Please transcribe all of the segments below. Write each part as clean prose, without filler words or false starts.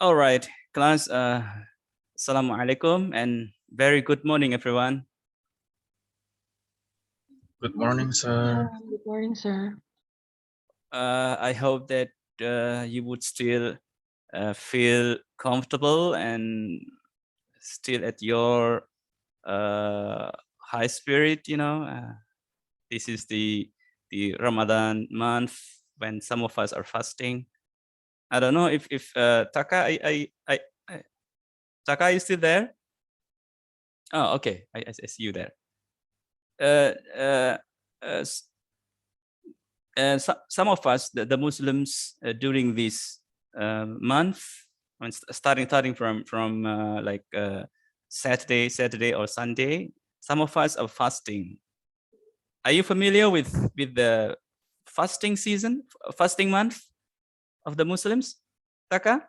All right, class. Assalamu alaikum and very good morning, everyone. Good morning, sir. Good morning, sir. I hope that you would still feel comfortable and still at your high spirit. This is the Ramadan month when some of us are fasting. I don't know if Taka, Taka, is still there? Oh, okay. I see you there. Some of us, the Muslims, during this month, starting from like Saturday or Sunday, some of us are fasting. Are you familiar with the fasting season, fasting month of the Muslims, Taka?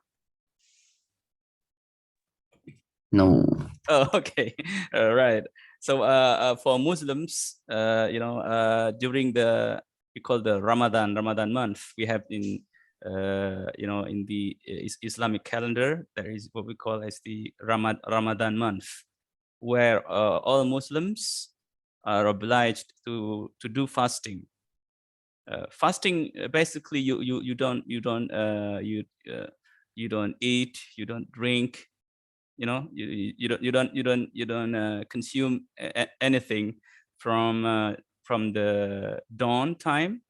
No. Oh, okay. All right. So for Muslims, during we call the Ramadan month, we have in in the Islamic calendar, there is what we call as the Ramadan month, where all Muslims are obliged to do fasting. Fasting, basically, you don't eat, you don't drink, you don't consume anything from the dawn time,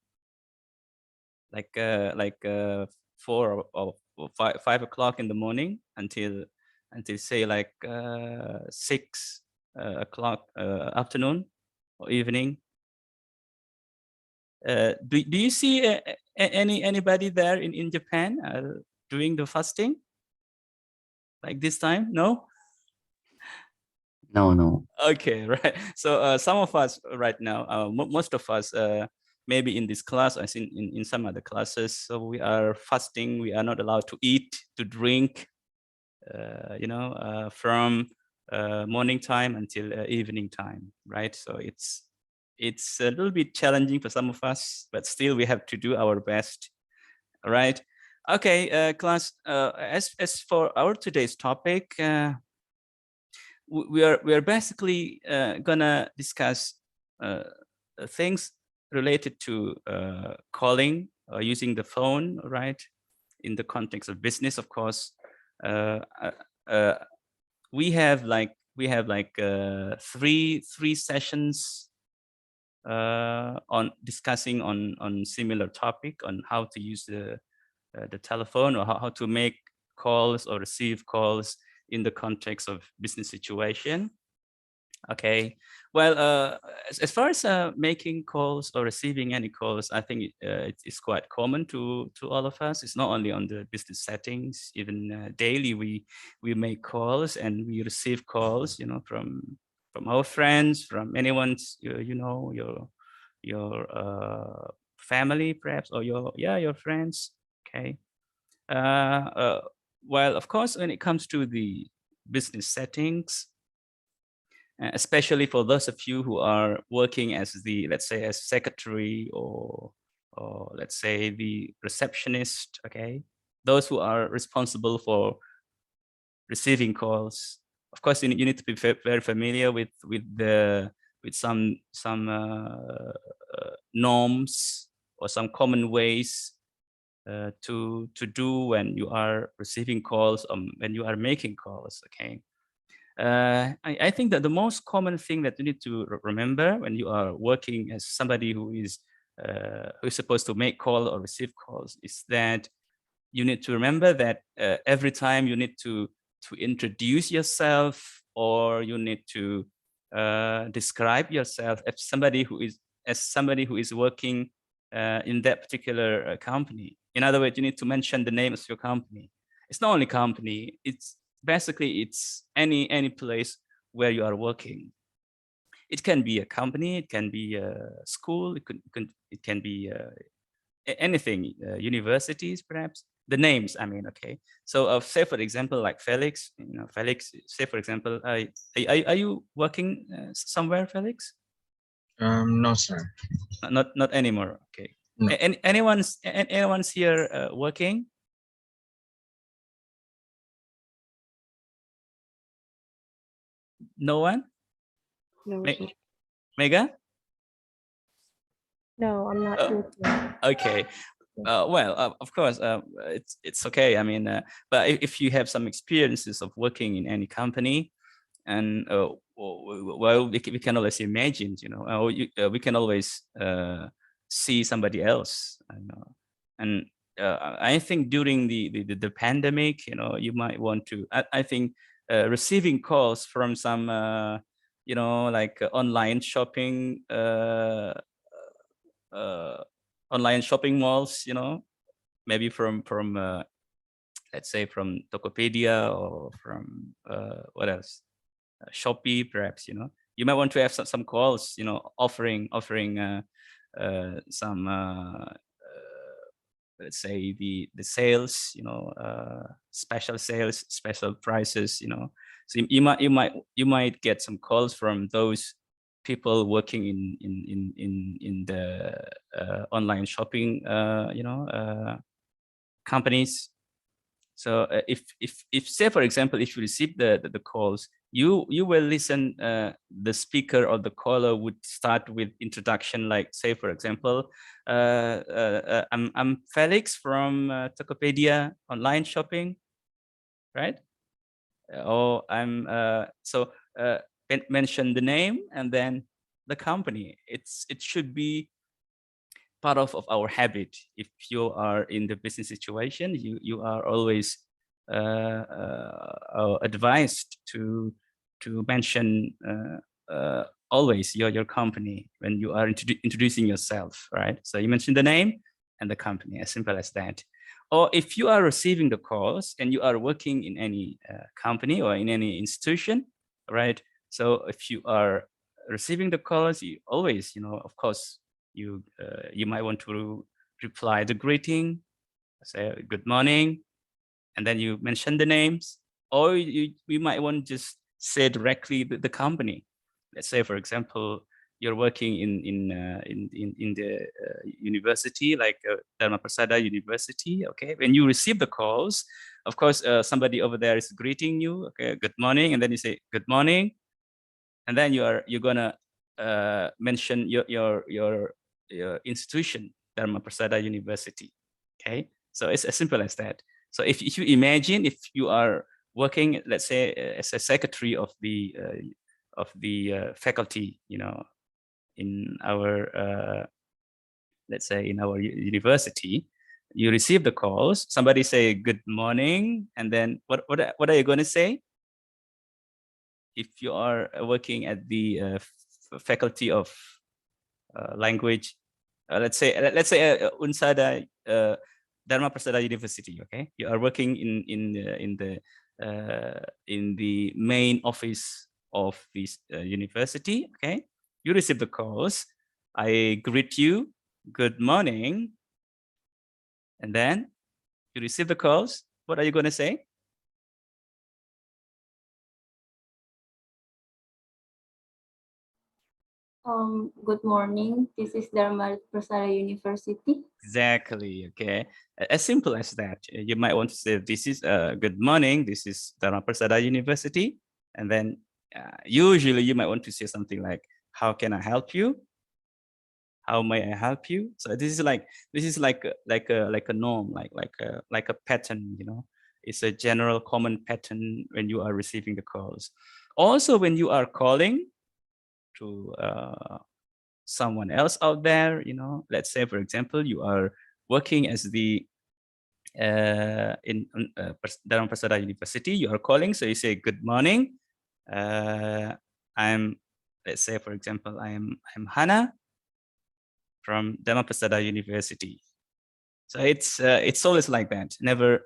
like 4 or 5 o'clock in the morning until say like 6 o'clock afternoon or evening. Do you see anybody there in Japan doing the fasting like this time? No. No. Okay, right. So some of us right now, most of us, maybe in this class or in some other classes, so we are fasting. We are not allowed to eat, to drink, from morning time until evening time, right? So it's a little bit challenging for some of us, but still we have to do our best, right? Okay, class. As for our today's topic, we are basically gonna discuss things related to calling using the phone, right? In the context of business, of course. We have three sessions on discussing on similar topic on how to use the telephone, or how to make calls or receive calls in the context of business situation. Okay, well, as far as making calls or receiving any calls, I think it's quite common to all of us. It's not only on the business settings, even daily we make calls and we receive calls, from our friends, from anyone's, your family perhaps, or your friends. Okay. Well, of course, when it comes to the business settings, especially for those of you who are working as let's say, as secretary, or let's say the receptionist, okay, those who are responsible for receiving calls, of course, you need to be very familiar with some norms or some common ways to do when you are receiving calls, when you are making calls. Okay. I think that the most common thing that you need to remember when you are working as somebody who is supposed to make call or receive calls is that you need to remember that every time you need to introduce yourself, or you need to describe yourself as somebody who is working in that particular company. In other words, you need to mention the name of your company. It's not only company, it's basically it's any place where you are working. It can be a company, it can be a school, it can be anything, universities perhaps. The names, I mean, okay. So say for example, like Felix, Felix. Say for example, are you working somewhere, Felix? No, sir. Not anymore. Okay. No. Anyone's here working? No one? No, sir. Mega? No, I'm not Oh. working. Okay. Well, of course, it's okay. I mean, but if you have some experiences of working in any company, and well, we can always imagine, you know, we can always see somebody else, you know. And I think during the pandemic, you know, you might want to. I think receiving calls from some, you know, like online shopping. Online shopping malls, you know, maybe from let's say from Tokopedia or from what else, Shopee, perhaps, you know, you might want to have some calls, you know, offering some let's say the sales, you know, special sales, special prices, you know. So you might get some calls from those people working in the online shopping, you know, companies. So if say, for example, if you receive the calls, you will listen, the speaker or the caller would start with introduction, like, say, for example, I'm Felix from Tokopedia online shopping, right? Or I'm so mention the name and then the company. It should be part of our habit. If you are in the business situation, you are always advised to mention always your company when you are introducing yourself, right? So you mention the name and the company, as simple as that. Or if you are receiving the calls and you are working in any company or in any institution, right? So if you are receiving the calls, you always, you know, of course, you might want to reply the greeting, say good morning, and then you mention the names, or you might want to just say directly the company. Let's say, for example, you're working in the university, like Dharma Prasada University. Okay, when you receive the calls, of course, somebody over there is greeting you. Okay, good morning, and then you say good morning, and then you're gonna mention your institution, Dharma Prasada University. Okay, so it's as simple as that. So if you imagine, if you are working, let's say, as a secretary of the faculty, you know, in our let's say in our university, you receive the calls. Somebody say good morning, and then what are you going to say? If you are working at the faculty of language, let's say Unsada Dharma Prasada University. Okay, you are working in the main office of this university. Okay, you receive the calls. I greet you, good morning, and then you receive the calls. What are you going to say? Good morning. This is Dharma Prasada University. Exactly. Okay. As simple as that. You might want to say, "This is good morning. This is Dharma Prasada University," and then usually you might want to say something like, "How can I help you? How may I help you?" So this is like a norm, like a pattern. You know, it's a general common pattern when you are receiving the calls. Also, when you are calling to someone else out there, you know, let's say, for example, you are working as the in Dharma Prasada University, you are calling, so you say good morning. I'm, let's say, for example, I'm Hana from Dharma Prasada University. So it's always like that. Never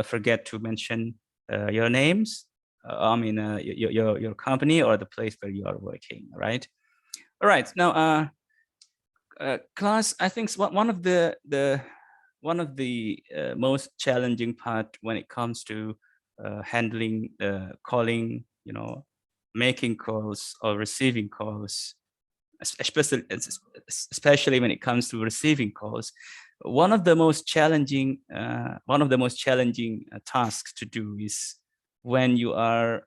forget to mention your names. I mean, your company or the place where you are working, right? All right. Now, class, I think one of the most challenging part when it comes to handling calling, you know, making calls or receiving calls, especially when it comes to receiving calls. One of the most challenging tasks to do is when you are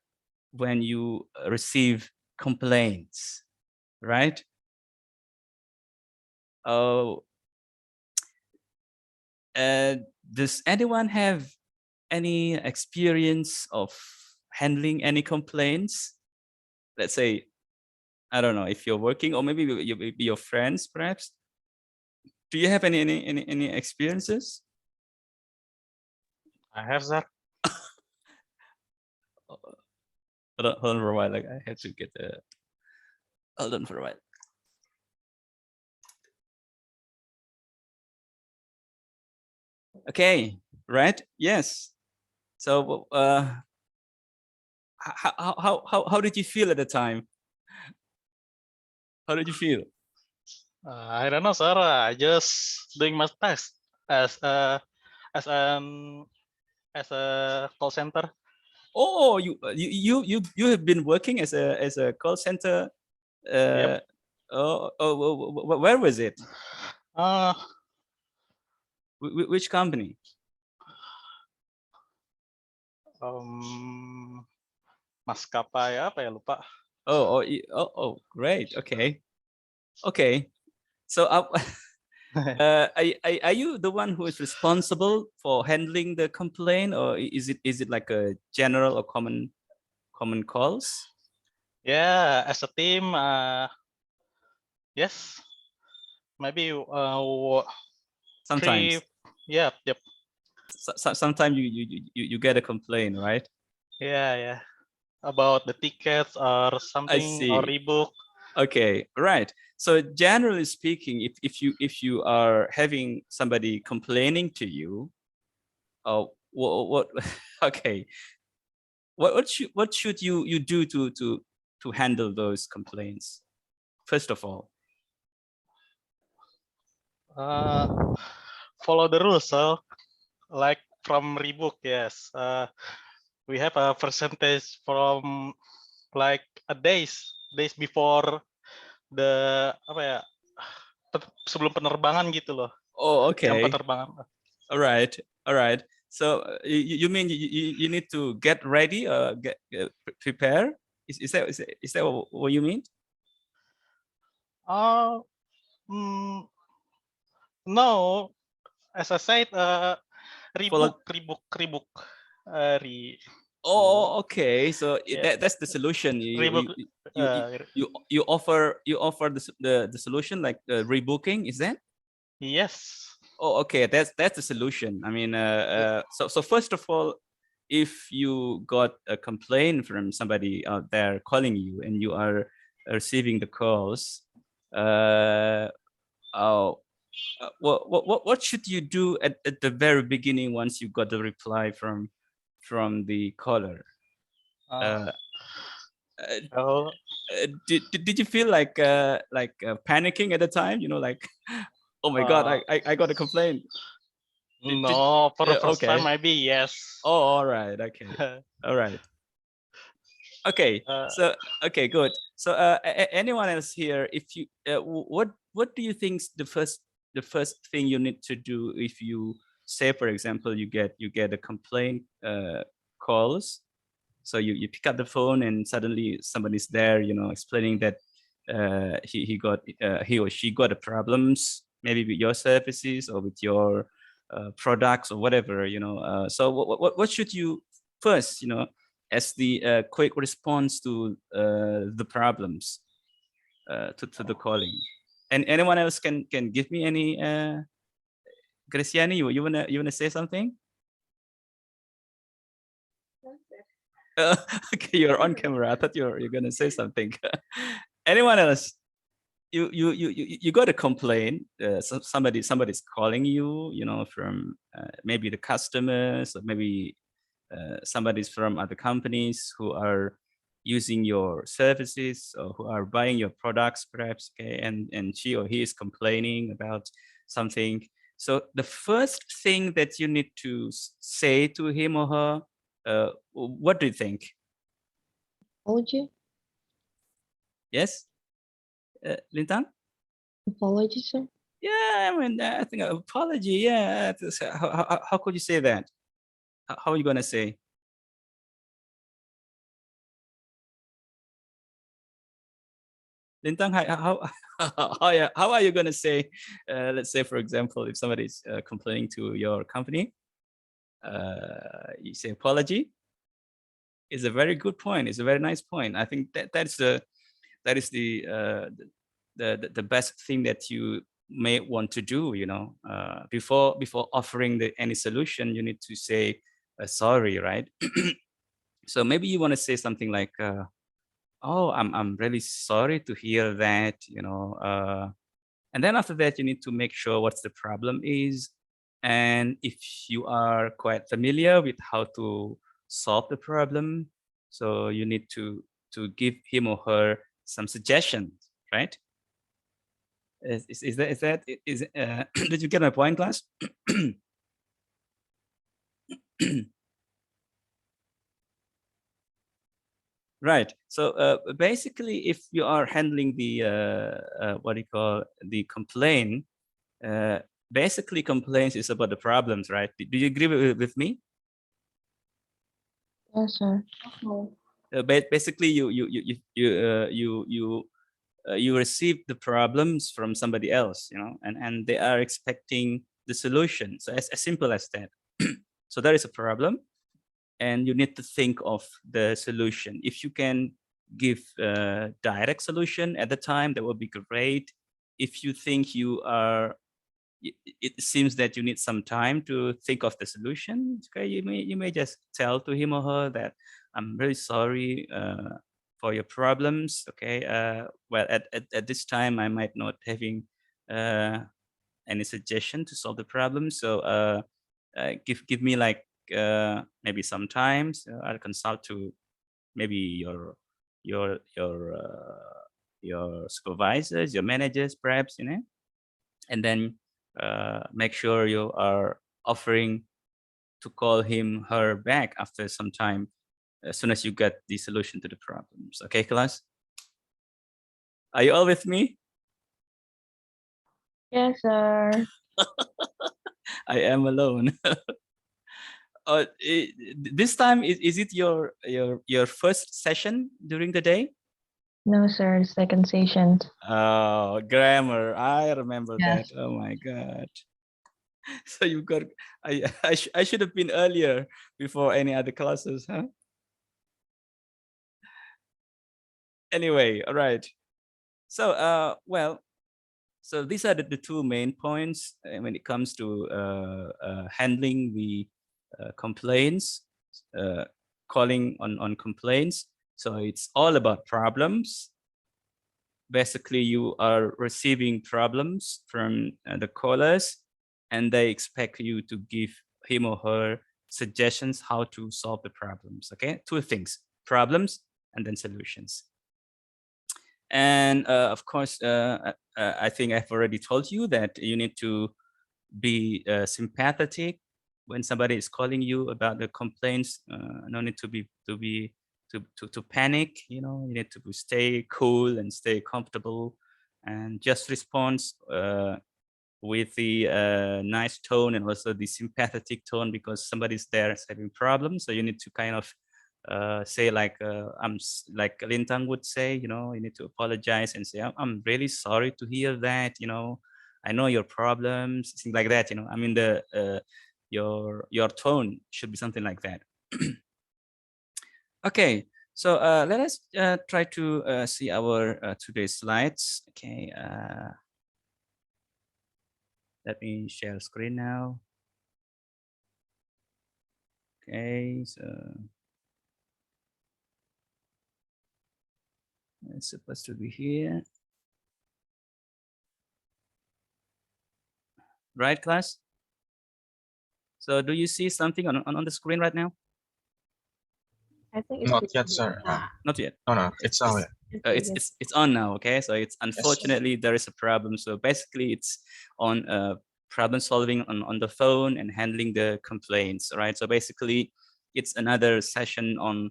when you receive complaints, right? Oh, does anyone have any experience of handling any complaints? Let's say, I don't know if you're working or maybe your friends, perhaps. Do you have any experiences? I have, sir. Hold on for a while. Like I have to get the. Hold on for a while. Okay, right? Yes. So, how did you feel at the time? How did you feel? I don't know, sir. I just doing my task as a as an as a call center. Oh, you have been working as a call center. Yep. Where was it? Uh, Which company? Maskapai apa ya, lupa. Great. Okay. Okay. So, are you the one who is responsible for handling the complaint, or is it like a general or common calls? Yeah, as a team, yes, maybe Sometimes. three. Yep. Sometimes you get a complaint, right? Yeah. About the tickets or something or see. rebook. Okay, right. So generally speaking, if you are having somebody complaining to you, what okay, what should you do to handle those complaints? First of all, Follow the rules. So, like from rebook, yes. We have a percentage from like a days before the apa ya, sebelum penerbangan gitu loh. oh, Jam okay, penerbangan. all right. So you mean you need to get ready, get prepare? Is that what you mean? No, as I said, Follow- rebook. Oh, okay. So Yeah. that's the solution. Rebook. You offer the solution, like rebooking. Is that? Yes. Oh, okay. That's the solution. I mean, so first of all, if you got a complaint from somebody out there calling you and you are receiving the calls, what should you do at the very beginning once you got the reply from the caller? Did you feel like panicking at the time? You know, like, oh my God, I got a complaint. No, for the first okay. time, maybe yes. Oh, all right. Okay. All right. Okay. So okay, good. So anyone else here? If you what do you think the first thing you need to do if you say, for example, you get a complaint calls, so you pick up the phone and suddenly somebody's there, you know, explaining that he or she got a problems maybe with your services or with your products or whatever, you know. So what should you first, you know, as the quick response to the problems to the calling? And anyone else can give me any Graciani, you wanna say something? Okay, you're on camera. I thought you're gonna say something. Anyone else? You got a complaint. Somebody's calling you. You know, from maybe the customers or maybe somebody's from other companies who are using your services or who are buying your products, perhaps. Okay, and she or he is complaining about something. So the first thing that you need to say to him or her, what do you think? Apology? Yes, Lintang? Apology, sir? Yeah, I mean, I think apology. Yeah, how could you say that? How are you gonna say? Lintang, how are you going to say, let's say, for example, if somebody is complaining to your company, you say apology. Is a very good point. It's a very nice point. I think that is the best thing that you may want to do. You know, before offering any solution, you need to say sorry, right? So maybe you want to say something like, "Oh, I'm really sorry to hear that," you know, and then after that, you need to make sure what's the problem is, and if you are quite familiar with how to solve the problem, so you need to give him or her some suggestions, right? Is that did you get my point, class? Right. So basically, if you are handling the what do you call the complaint, basically complaints is about the problems, right? Do you agree with me? Yes, sir. Okay. Basically, you receive the problems from somebody else, you know, and they are expecting the solution. So as simple as that. So there is a problem, and you need to think of the solution. If you can give a direct solution at the time, that would be great. If you think it seems that you need some time to think of the solution, okay, you may just tell to him or her that I'm really sorry for your problems. Okay, well at this time I might not having any suggestion to solve the problem, so give me like maybe sometimes I'll consult to maybe your supervisors, your managers, perhaps, you know, and then make sure you are offering to call him her back after some time, as soon as you get the solution to the problems. Okay, class? Are you all with me? Yes, sir. I am alone. This time is it your first session during the day? No, sir. Second session. Oh, grammar. I remember Yes. that. Oh my God. So you got, I should have been earlier before any other classes, huh? Anyway, all right. So, well, so these are the two main points when it comes to handling the complaints, calling on complaints. So it's all about problems. Basically, you are receiving problems from the callers, and they expect you to give him or her suggestions how to solve the problems. Okay, two things: problems and then solutions. And of course, I think I've already told you that you need to be sympathetic when somebody is calling you about the complaints. No need to panic. You know, you need to stay cool and stay comfortable, and just respond with the nice tone and also the sympathetic tone, because somebody's there is having problems. So you need to kind of say like like Lintang would say, you know, you need to apologize and say, I'm really sorry to hear that, you know, I know your problems, things like that, you know. I mean, your tone should be something like that. Okay, so let us try to see our today's slides. Okay, let me share screen now. Okay, so it's supposed to be here. Right, class? So do you see something on the screen right now? I think it's Not yet, sir. Not yet. No, it's all yet. It's on now. Okay, so it's unfortunately there is a problem. So basically, it's on problem solving on the phone and handling the complaints. Right. So basically, it's another session on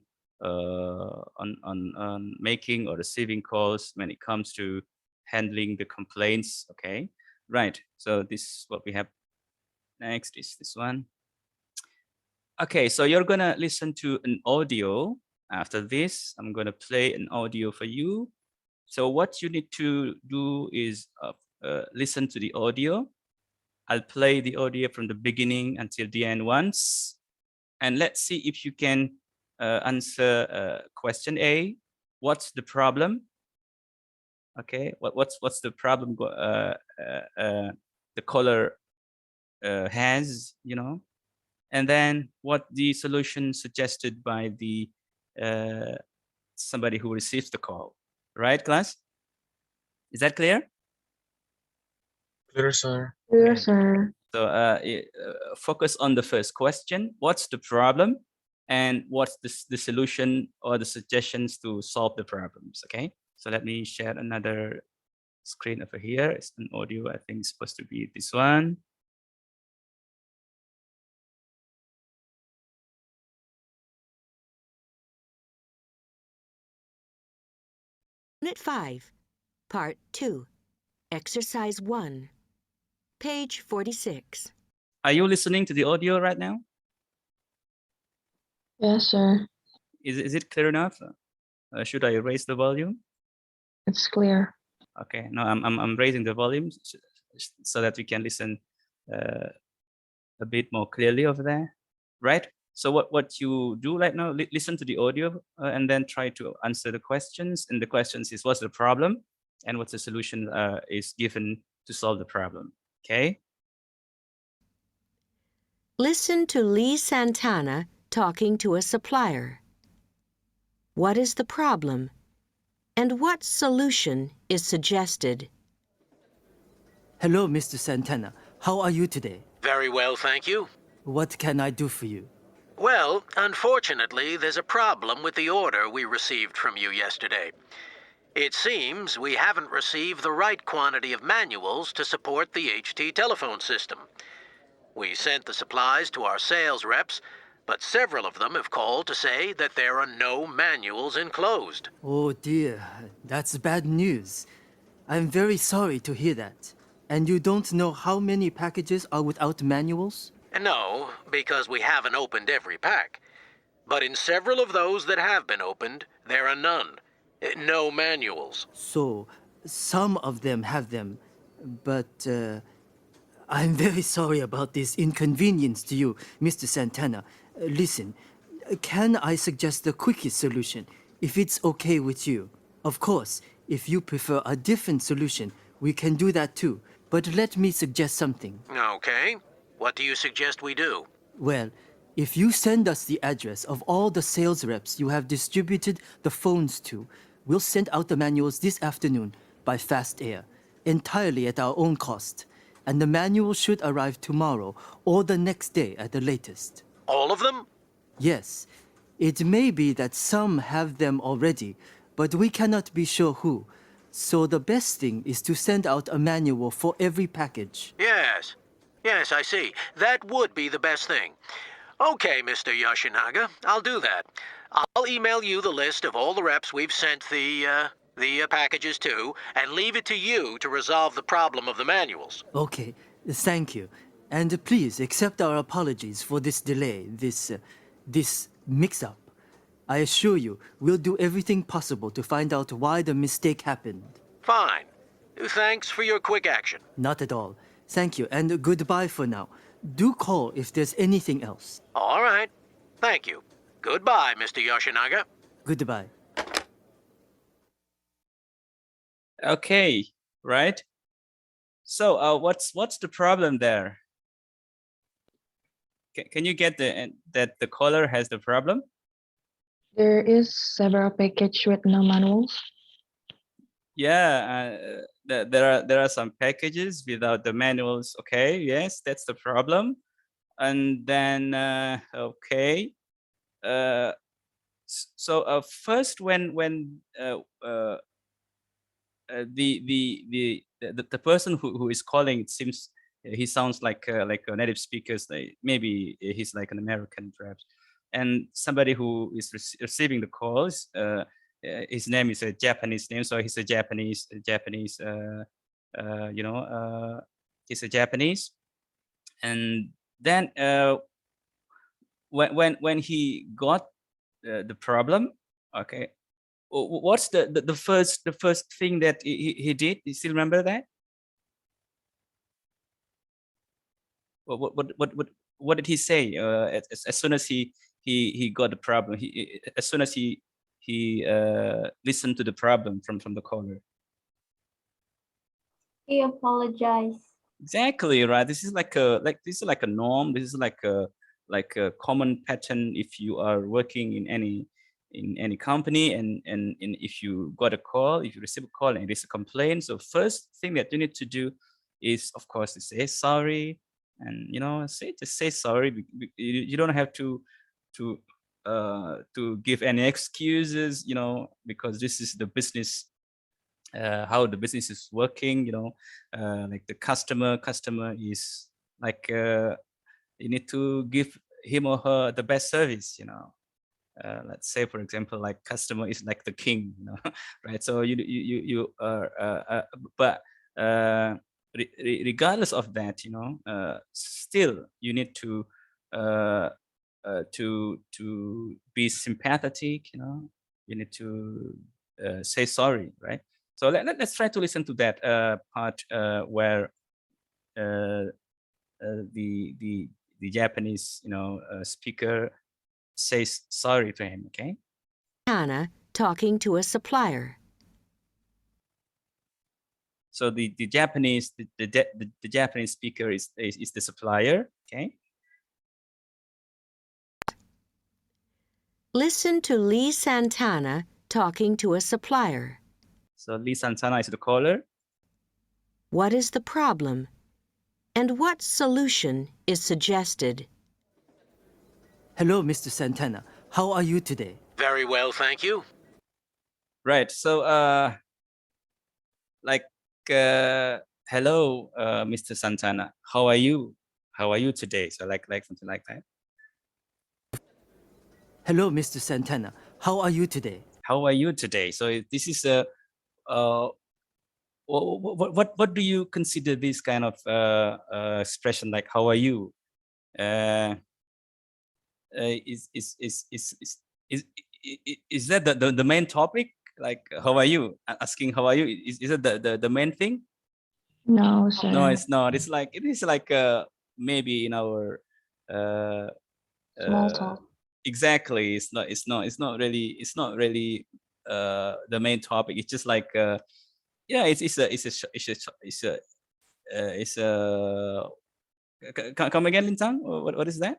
making or receiving calls when it comes to handling the complaints. Okay. Right. So this is what we have. Next is this one. Okay, so you're gonna listen to an audio. After this, I'm gonna play an audio for you. So what you need to do is listen to the audio. I'll play the audio from the beginning until the end once, and let's see if you can answer question A. What's the problem? Okay, what's the problem the caller has, you know, and then what the solution suggested by the somebody who receives the call, right, class? Is that clear? Clear, sir. Clear, sir. So focus on the first question. What's the problem? And what's the solution or the suggestions to solve the problems, okay? So let me share another screen over here. It's an audio, I think it's supposed to be this one. Unit 5, Part 2, Exercise 1, page 46. Are you listening to the audio right now? Yes, sir. Is it clear enough? Should I raise the volume? It's clear. Okay, no, I'm raising the volume so that we can listen a bit more clearly over there, right? So what you do right now, listen to the audio and then try to answer the questions. And the questions is what's the problem and what's the solution is given to solve the problem, okay? Listen to Lee Santana talking to a supplier. What is the problem? And what solution is suggested? Hello, Mr. Santana. How are you today? Very well, thank you. What can I do for you? Well, unfortunately, there's a problem with the order we received from you yesterday. It seems we haven't received the right quantity of manuals to support the HT telephone system. We sent the supplies to our sales reps, but several of them have called to say that there are no manuals enclosed. Oh dear, that's bad news. I'm very sorry to hear that. And you don't know how many packages are without manuals? No, because we haven't opened every pack. But in several of those that have been opened, there are none. No manuals. So, some of them have them, but I'm very sorry about this inconvenience to you, Mr. Santana. Listen, can I suggest the quickest solution, if it's okay with you? Of course, if you prefer a different solution, we can do that too. But let me suggest something. Okay. What do you suggest we do? Well, if you send us the address of all the sales reps you have distributed the phones to, we'll send out the manuals this afternoon by fast air, entirely at our own cost. And the manual should arrive tomorrow or the next day at the latest. All of them? Yes, it may be that some have them already, but we cannot be sure who. So the best thing is to send out a manual for every package. Yes. Yes, I see. That would be the best thing. Okay, Mr. Yoshinaga, I'll do that. I'll email you the list of all the reps we've sent the packages to, and leave it to you to resolve the problem of the manuals. Okay, thank you. And please accept our apologies for this delay, this mix-up. I assure you, we'll do everything possible to find out why the mistake happened. Fine. Thanks for your quick action. Not at all. Thank you, and goodbye for now. Do call if there's anything else. All right. Thank you. Goodbye, Mr. Yoshinaga. Goodbye. Okay, right? So what's the problem there? Can you get that the caller has the problem? There is several package with no manuals. Yeah, there are some packages without the manuals. Okay, yes, that's the problem. And then okay, so first when the person who is calling, it seems he sounds like a native speaker. Maybe he's like an American perhaps, and somebody who is receiving the calls. His name is a Japanese name, so he's a Japanese. He's a Japanese, and then when he got the problem, okay, what's the first thing that he did? You still remember that? What did he say? As soon as he got the problem, as soon as he listened to the problem from the caller. He apologized. Exactly right. This is like a norm. This is like a common pattern if you are working in any company and if you got a call, if you receive a call and there's a complaint. So first thing that you need to do is, of course, to say sorry, and just say sorry. You don't have to give any excuses, because this is the business. How the business is working, like the customer is like you need to give him or her the best service. Let's say, for example, like customer is like the king, right? So you are but regardless of that, still you need to be sympathetic. You need to say sorry, right? So let's try to listen to that part where the Japanese speaker says sorry to him. Okay. Santana talking to a supplier. So the Japanese the Japanese speaker is the supplier. Okay. Listen to Lee Santana talking to a supplier. So Lee Santana is the caller. What is the problem? And what solution is suggested? Hello, Mr. Santana. How are you today? Very well, thank you. Right. So hello, Mr. Santana. How are you? How are you today? So like something like that. Hello, Mr. Santana. How are you today? How are you today? So this is a what do you consider this kind of expression, like how are you? Is that the main topic? Like how are you? Asking how are you? Is it the main thing? No, sir. No, it's not. It is like maybe in our Small talk. exactly. It's not really the main topic. It's just like yeah, it's a come again, Lintang? What is that?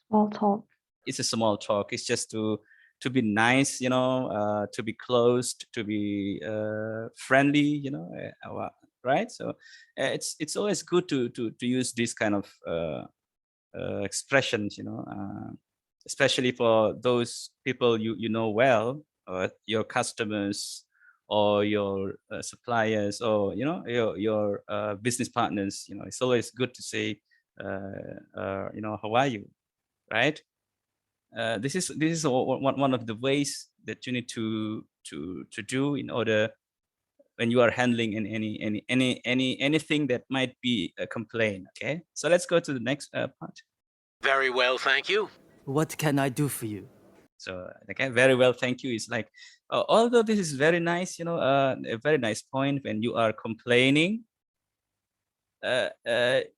Small talk. It's a small talk. It's just to be nice, to be close, to be friendly, right? So it's always good to use this kind of expressions, especially for those people you know well, or your customers, or your suppliers, or your business partners. It's always good to say how are you, right? This is one of the ways that you need to do in order when you are handling anything that might be a complaint. Okay, so let's go to the next part. Very well, thank you. What can I do for you? So okay, very well, thank you. It's like although this is very nice, a very nice point when you are complaining.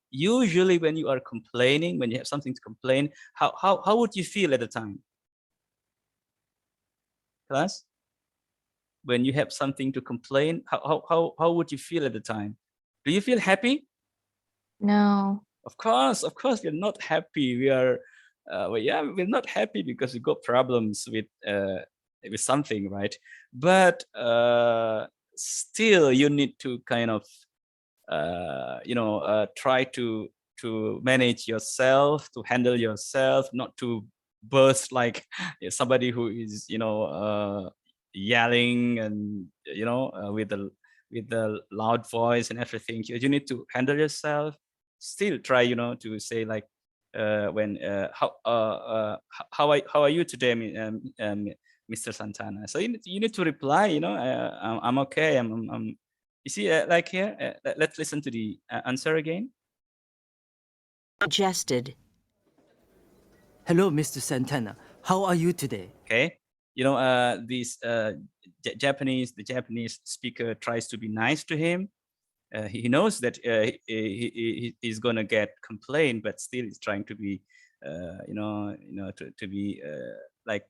Usually when you are complaining, when you have something to complain, how would you feel at the time? Class? When you have something to complain, how would you feel at the time? Do you feel happy? No. Of course, we're not happy. We are, we're not happy because we got problems with something, right? But still, you need to kind of, try to manage yourself, to handle yourself, not to burst like somebody who is, yelling and with the loud voice and everything. You need to handle yourself. Still try to say like when how are you today, Mr. Santana? So you need to reply, I'm okay, I'm you see like here, let's listen to the answer again. Suggested. Hello, Mr. Santana. How are you today? Okay, these the Japanese speaker tries to be nice to him. He knows that he's gonna get complained, but still he's trying to be, to be like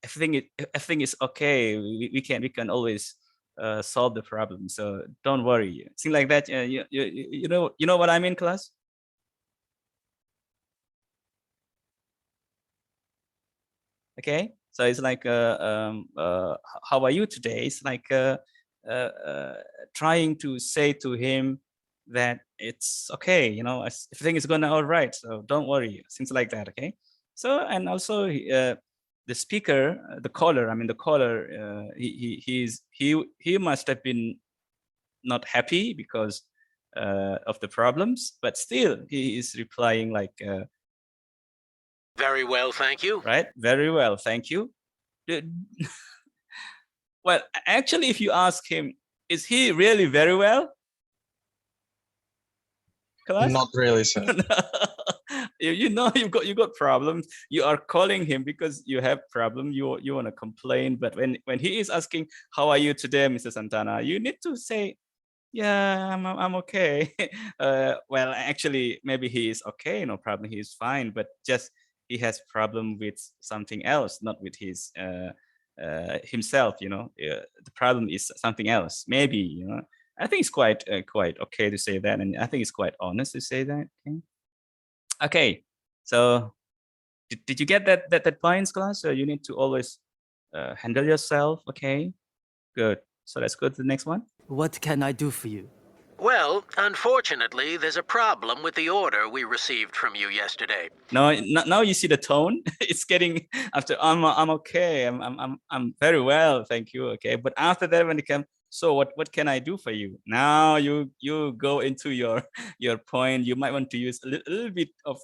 everything is okay. We can always solve the problem. So don't worry. Things like that. You know what I mean, class? Okay. So it's like, how are you today? It's like trying to say to him that it's okay, everything is going all right, so don't worry, things like that. Okay. So, and also the speaker, the caller, he must have been not happy because of the problems, but still he is replying like, Very well, thank you. right, very well, thank you. Well, actually, if you ask him, is he really very well? Class? Not really, sir. you got problems. You are calling him because you have problem. You want to complain, but when he is asking, how are you today, Mr. Santana, you need to say, yeah, I'm okay. Well, actually, maybe he is okay, no problem, he is fine, but just he has problem with something else, not with his himself. The problem is something else. Maybe, I think it's quite okay to say that, and I think it's quite honest to say that. Okay. So did you get that points, class? So you need to always handle yourself. Okay, good. So let's go to the next one. What can I do for you? Well, unfortunately, there's a problem with the order we received from you yesterday. Now you see the tone. It's getting after I'm okay. I'm very well, thank you. Okay, but after that, when it comes, so what can I do for you? Now you go into your point. You might want to use a little bit of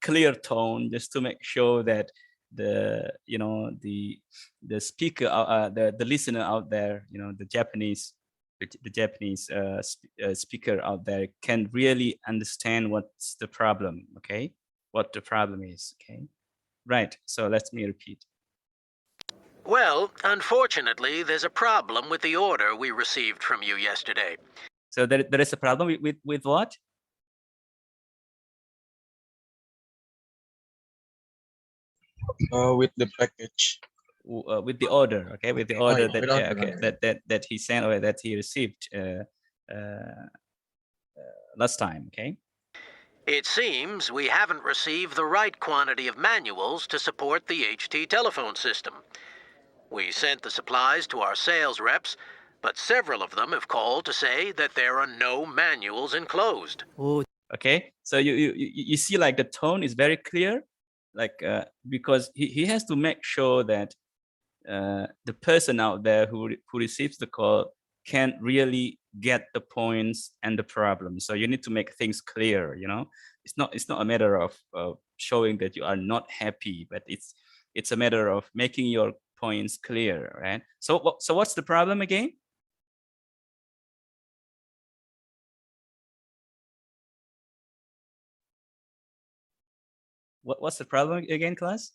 clear tone, just to make sure that the speaker, the listener out there, the Japanese speaker out there can really understand what's the problem. Okay, what the problem is. Okay, right. So let me repeat. Well, unfortunately, there's a problem with the order we received from you yesterday. So there is a problem with what? With the package. With the order. Okay, with the order yeah, with order, okay. that he sent, or that he received last time. Okay. It seems we haven't received the right quantity of manuals to support the HT telephone system. We sent the supplies to our sales reps, but several of them have called to say that there are no manuals enclosed. Oh, Okay, so you see, like, the tone is very clear, like because he has to make sure that the person out there who receives the call can really get the points and the problem. So you need to make things clear. It's not a matter of showing that you are not happy, but it's a matter of making your points clear, right? So what's the problem again? What's the problem again, class?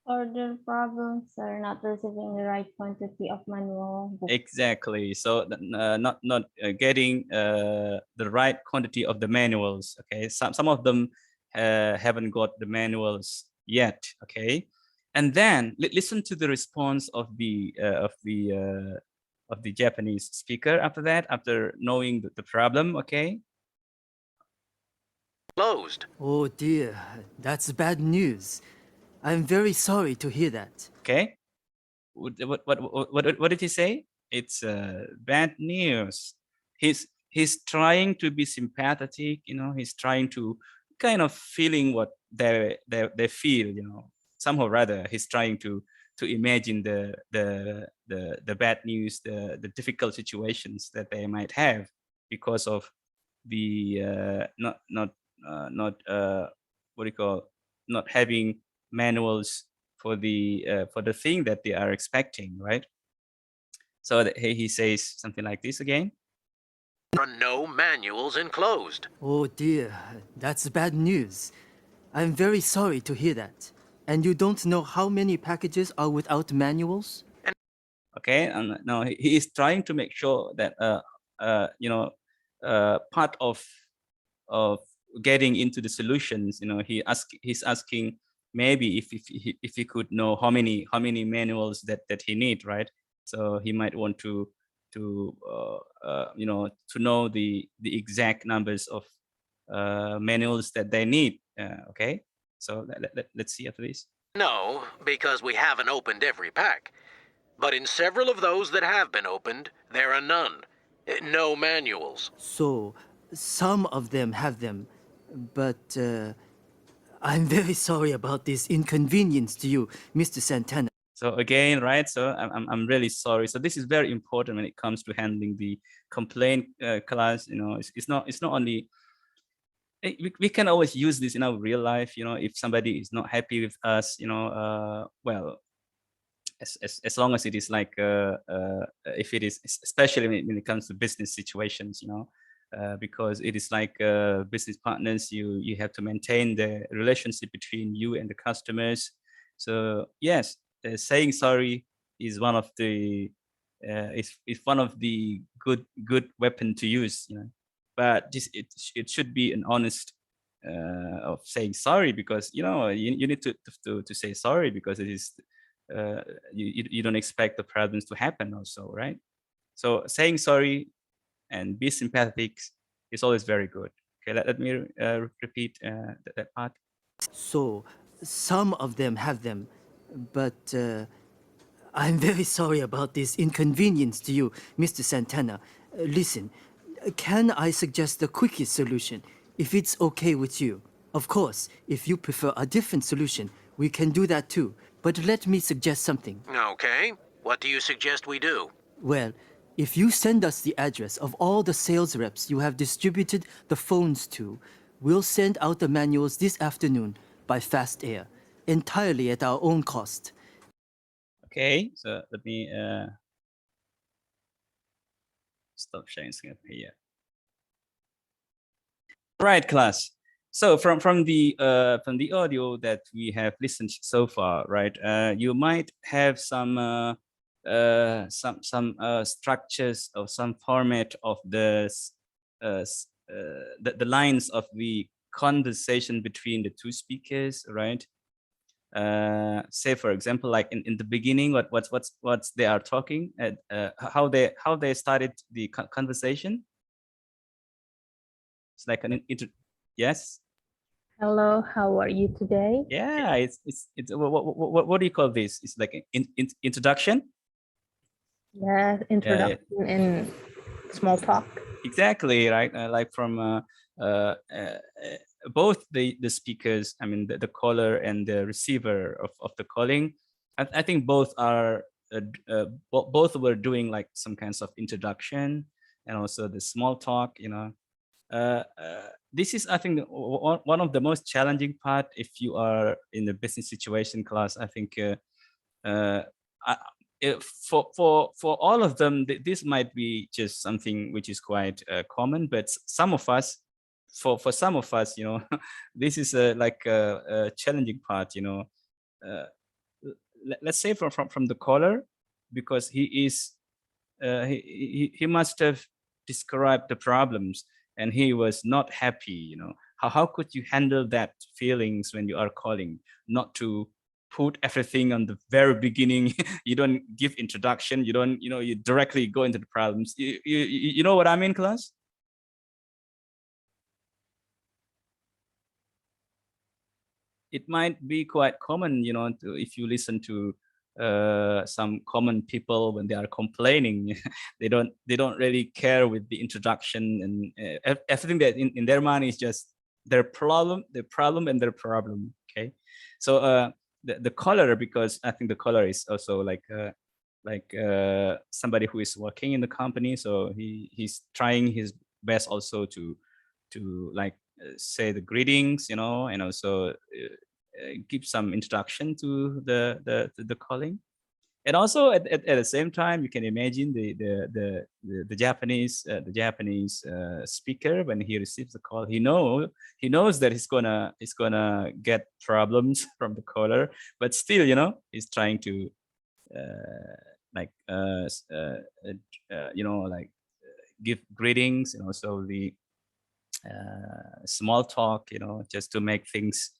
Order problems are not receiving the right quantity of manual books. Exactly. So not getting the right quantity of the manuals. Okay, some of them haven't got the manuals yet. Okay, and then listen to the response of the Japanese speaker after that, after knowing the problem. Okay. Closed. oh dear, that's bad news. I'm very sorry to hear that. Okay. What did he say? It's bad news. He's trying to be sympathetic. He's trying to kind of feeling what they feel. Somehow or rather, he's trying to imagine the bad news, the difficult situations that they might have because of the not having manuals for the thing that they are expecting, right? So he says something like this again. There are no manuals enclosed. Oh dear, that's bad news. I'm very sorry to hear that. And you don't know how many packages are without manuals? Okay, and now he is trying to make sure that part of getting into the solutions, he's asking maybe if he could know how many manuals that he need, right? So he might want to know the exact numbers of manuals that they need. Okay, so let's see after this. No, because we haven't opened every pack. But in several of those that have been opened, there are none. No manuals. So, some of them have them, but I'm very sorry about this inconvenience to you, Mr. Santana. So again, right? So I'm really sorry. So this is very important when it comes to handling the complaint class. It's not only we can always use this in our real life. If somebody is not happy with us, well, as long as it is like if it is, especially when it comes to business situations, because it is like business partners, you have to maintain the relationship between you and the customers. So yes, saying sorry is one of the is one of the good weapon to use, but it should be an honest of saying sorry, because you need to say sorry, because it is you don't expect the problems to happen also, right? So saying sorry and be sympathetic is always very good. Okay, let me repeat that part. So, some of them have them, but I'm very sorry about this inconvenience to you, Mr. Santana. Listen, can I suggest the quickest solution, if it's okay with you? Of course, if you prefer a different solution, we can do that too. But let me suggest something. Okay. What do you suggest we do? Well, if you send us the address of all the sales reps you have distributed the phones to, we'll send out the manuals this afternoon by Fast Air, entirely at our own cost. Okay, so let me stop sharing screen here. Right, class. So from the audio that we have listened so far, right? You might have some structures or some format of the lines of the conversation between the two speakers, right? Say for example, like in the beginning, what they are talking, how they started the conversation. It's like an yes. Hello, how are you today? Yeah, it's what do you call this? It's like an introduction. Yeah, introduction and small talk. Exactly, right? Like from both the speakers, I mean the caller and the receiver of the calling. I think both are both were doing like some kinds of introduction and also the small talk, this is, I think, one of the most challenging part if you are in the business situation class. I think for all of them, this might be just something which is quite common, but some of us, for some of us, this is like a challenging part. Let's say from the caller, because he is he must have described the problems and he was not happy. How could you handle that feelings when you are calling? Not to put everything on the very beginning. You don't give introduction, you don't, you directly go into the problems. You know what I mean, class? It might be quite common, if you listen to some common people when they are complaining. they don't really care with the introduction, and everything that in their mind is just their problem, and their problem. Okay, so the caller, because I think the caller is also like somebody who is working in the company, so he's trying his best also to like say the greetings, and also give some introduction to the calling. And also at the same time, you can imagine the Japanese speaker, when he receives the call, he knows that he's gonna get problems from the caller, but still, you know, he's trying to give greetings, and also the small talk, you know, just to make things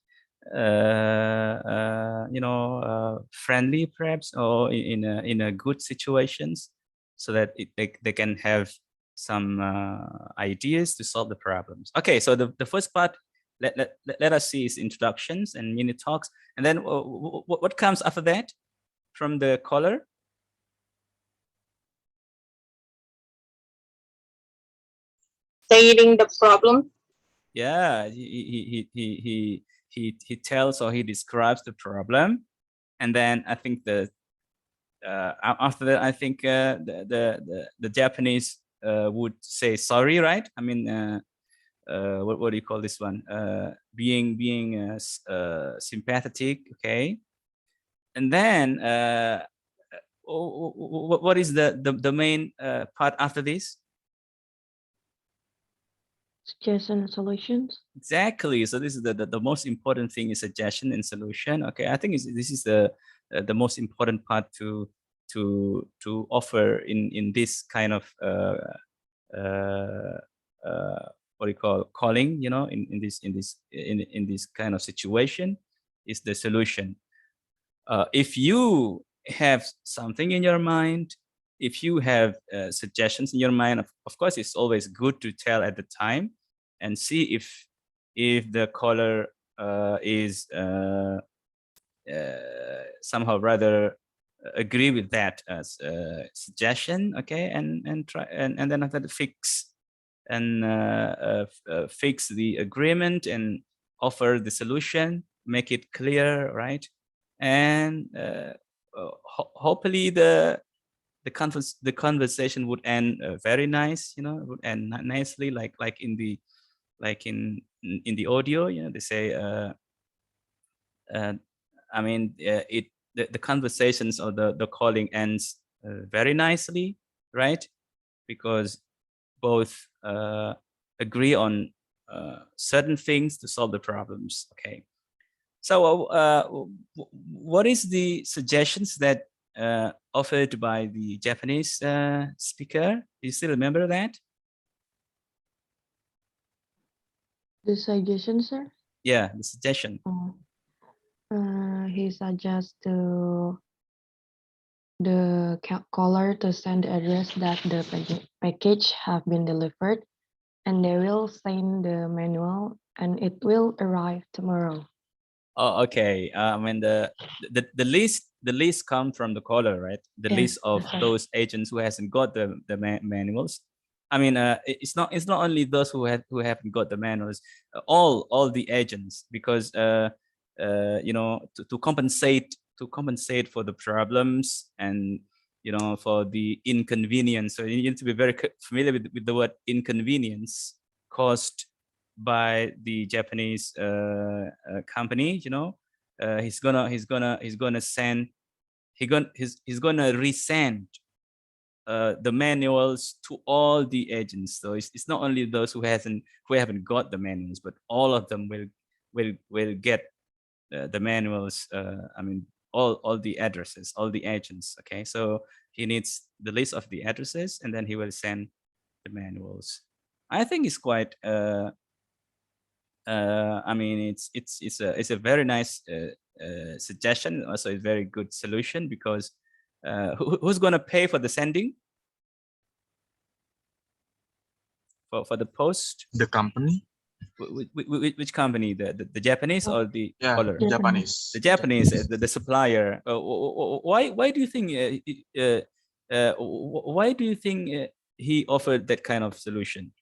friendly, perhaps, or in a good situations, so that they can have some ideas to solve the problems. Okay, so the first part, let us see is introductions and mini talks, and then what comes after that from the caller? Stating the problem. Yeah, he tells, or he describes the problem, and then I think after that, I think the Japanese would say sorry, right? I mean, what do you call this one? Being sympathetic, okay. And then what is the main part after this? Suggestion and solutions. Exactly. So this is the most important thing, is suggestion and solution. Okay, I think this is the most important part to offer in this kind of what do you call calling? You know, in this kind of situation, is the solution. If you have something in your mind, if you have suggestions in your mind, of course, it's always good to tell at the time, and see if the caller is somehow rather agree with that as suggestion, okay, and try and then after fix the agreement and offer the solution, make it clear, right? And hopefully the conversation would end very nice, you know, would end nicely, like in the audio, you know, they say I mean, the conversations or the calling ends very nicely, right? Because both agree on certain things to solve the problems. Okay. So what is the suggestions that offered by the Japanese speaker? Do you still remember that? The suggestion, sir? Yeah, the suggestion. He suggests to the caller to send the address that the package have been delivered, and they will send the manual, and it will arrive tomorrow. Oh, okay. I mean the list come from the caller, right? The Yes, list of that's right. those agents who hasn't got the manuals. I mean, it's not only those who haven't got the manuals. All the agents, because you know, to compensate for the problems, and you know, for the inconvenience. So you need to be very familiar with the word inconvenience caused by the Japanese company. You know, he's gonna resend the manuals to all the agents. So it's not only those who haven't got the manuals, but all of them will get the manuals. I mean, all the addresses, all the agents. Okay, so he needs the list of the addresses, and then he will send the manuals. I think it's quite I mean, it's a very nice suggestion, also a very good solution, because who's going to pay for the sending for the post? The company? Which company? The Japanese or the Yeah, caller? Japanese. The Japanese, the supplier. Why do you think why do you think he offered that kind of solution?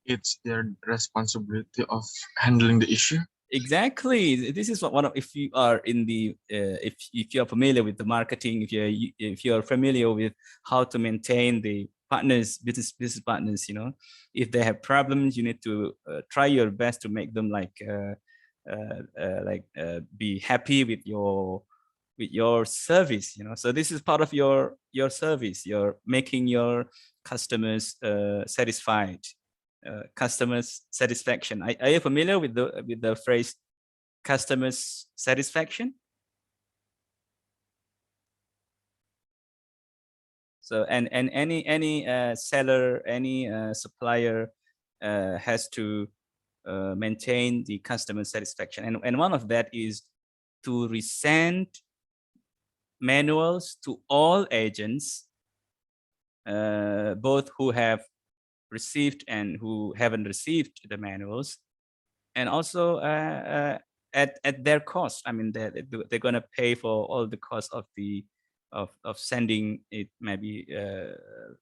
It's their responsibility of handling the issue. Exactly. This is one of, if you are in the if you are familiar with the marketing, if you are familiar with how to maintain the partners, business partners, you know, if they have problems, you need to try your best to make them like be happy with your service, you know. So this is part of your service. You're making your customers satisfied, customers satisfaction. Are you familiar with the phrase customers satisfaction? So and any seller, any supplier has to maintain the customer satisfaction, and one of that is to resend manuals to all agents, both who have received and who haven't received the manuals, and also at their cost. I mean, they're going to pay for all the cost of the of sending it, maybe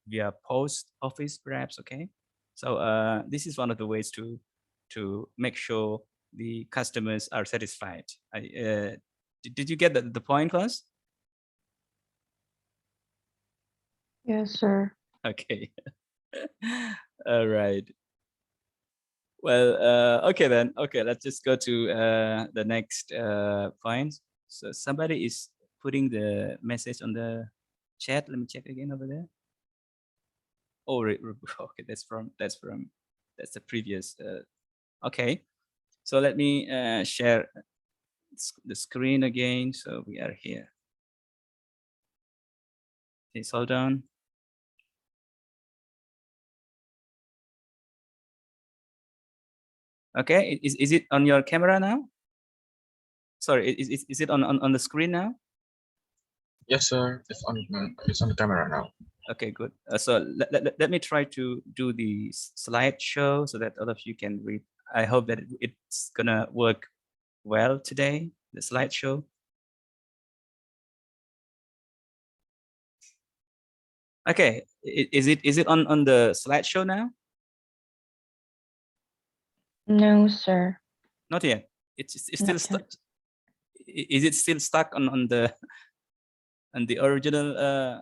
via post office, perhaps. Okay, so this is one of the ways to make sure the customers are satisfied. Did you get the point, class? Yes, sir. Okay. All right. Well, okay then. Okay, let's just go to the next point. So somebody is putting the message on the chat. Let me check again over there. Oh, okay, that's the previous. Okay, so let me share the screen again. So we are here. Please hold on. Okay, is it on your camera now? Sorry, is it on the screen now? Yes, sir. It's on the camera now. Okay, good. So let me try to do the slideshow so that all of you can read. I hope that it's gonna work well today, the slideshow. Okay, is it on the slideshow now? No, sir. Not yet. It's still Not stuck. yet. Is it still stuck on the original?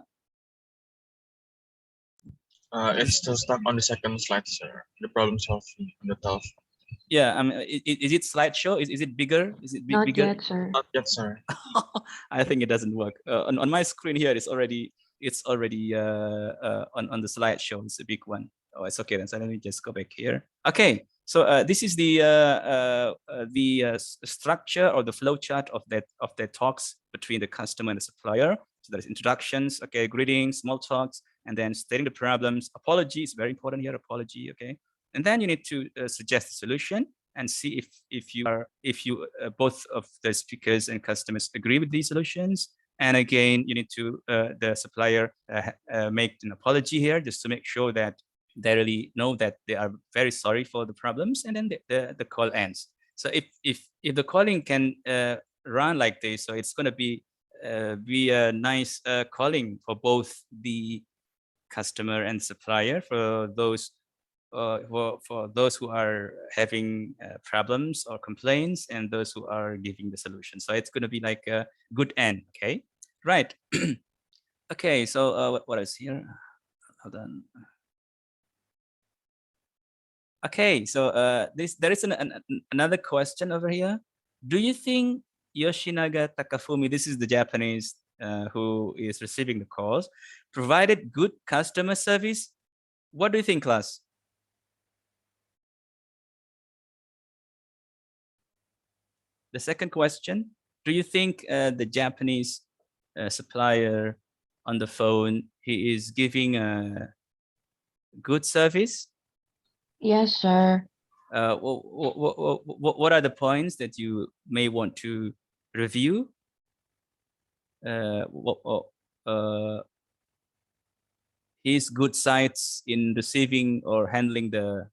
It's still stuck on the second slide, sir. The problem solving on the top. Yeah, I mean, is it slideshow? Is it bigger? Is it Not bigger? yet, sir. Not yet, sir. I think it doesn't work. On my screen here, it's already on the slideshow. It's a big one. Oh, it's okay then. So let me just go back here. Okay, so this is the structure or the flow chart of that talks between the customer and the supplier. So there's introductions, okay, greetings, small talks, and then stating the problems. Apology is very important here. Apology, okay, and then you need to suggest a solution and see if you both of the speakers and customers agree with these solutions. And again, you need to the supplier make an apology here just to make sure that they really know that they are very sorry for the problems, and then the call ends. So if the calling can run like this, so it's going to be a nice calling for both the customer and supplier, for those who are having problems or complaints, and those who are giving the solution. So it's going to be like a good end. Okay, right. Okay, so what is here? Hold on. Okay, so there is another question over here. Do you think Yoshinaga Takafumi, this is the Japanese who is receiving the calls, provided good customer service? What do you think, class? The second question, do you think the Japanese supplier on the phone, he is giving a good service? Yes, sir. What are the points that you may want to review? His good sides in receiving or handling the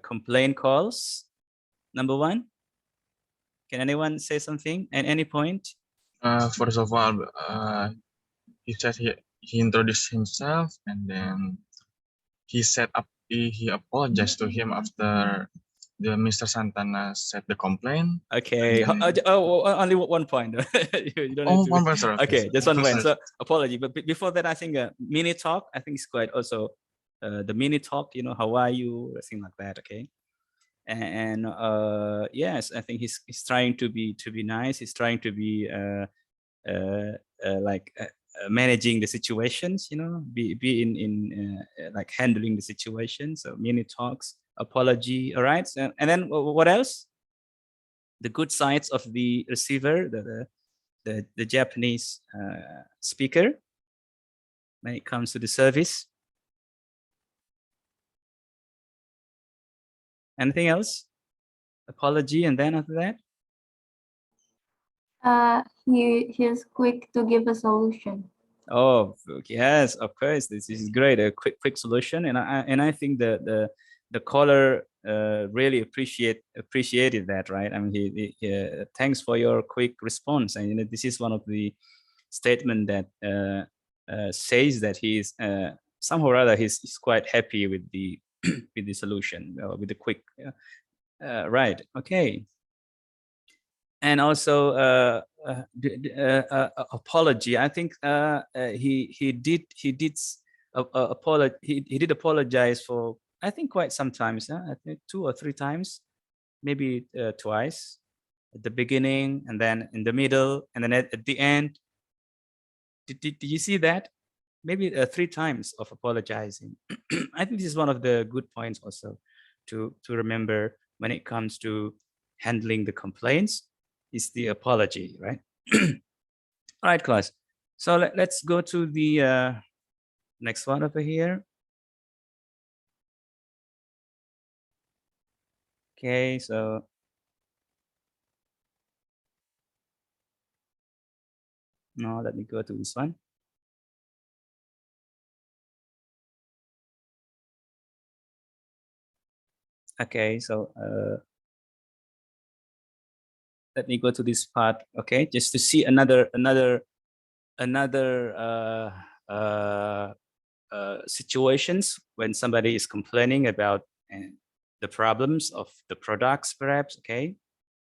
complaint calls, number one. Can anyone say something at any point? First of all, he said he introduced himself, and then he set up. He apologized to him after the Mr. Santana said the complaint. Okay. Only 1 point. You don't need to. One point, sir. Okay, just 1 point. So apology, but before that, I think a mini talk. I think it's quite also the mini talk. You know, how are you? Thing like that. Okay. and yes, I think he's trying to be nice. He's trying to be managing the situations, be in like handling the situation. So many talks, apology. All right. So, and then what else? The good sides of the receiver, the Japanese speaker, when it comes to the service. Anything else? Apology, and then after that? He is quick to give a solution. Oh, yes, of course. This is great. A quick solution, and I think the caller really appreciated that, right? I mean, he thanks for your quick response, and this is one of the statement that says that he's somehow or other he's quite happy with the with the solution, with the quick. Right. Okay. And also apology. I think he did apologize for, I think, quite some times. I think 2 or 3 times, maybe twice, at the beginning, and then in the middle, and then at the end. Did you see that? Maybe 3 times of apologizing. I think this is one of the good points also to remember when it comes to handling the complaints, is the apology, right? All right, class. So let's go to the next one over here. Okay, so no, let me go to this one. Okay, so let me go to this part. Okay, just to see another situations when somebody is complaining about the problems of the products, perhaps. Okay,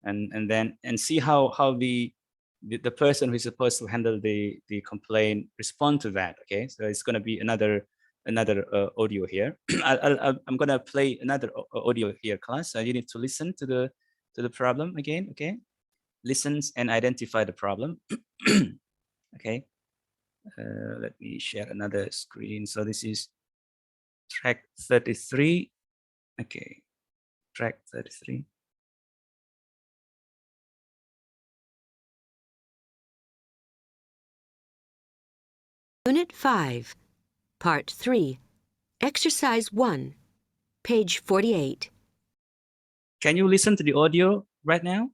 and then see how the person who is supposed to handle the complaint respond to that. Okay, so it's going to be another audio here. I'm going to play another audio here, class. So you need to listen to the problem again. Okay, listens and identify the problem. Okay, let me share another screen. So this is track 33. Okay, track 33. Unit 5, Part 3, Exercise 1, page 48. Can you listen to the audio right now?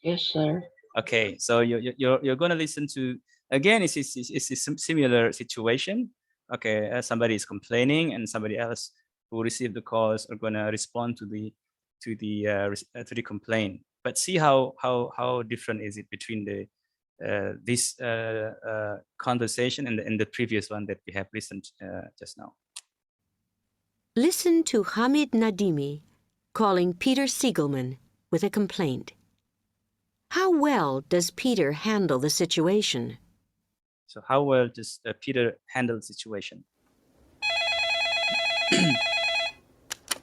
Yes, sir. Okay, so you're going to listen to, again, it's a similar situation. Okay, somebody is complaining, and somebody else who received the calls are going to respond to the complaint. But see how different is it between this conversation and the previous one that we have listened just now. Listen to Hamid Nadimi calling Peter Siegelman with a complaint. How well does Peter handle the situation? So how well does Peter handle the situation?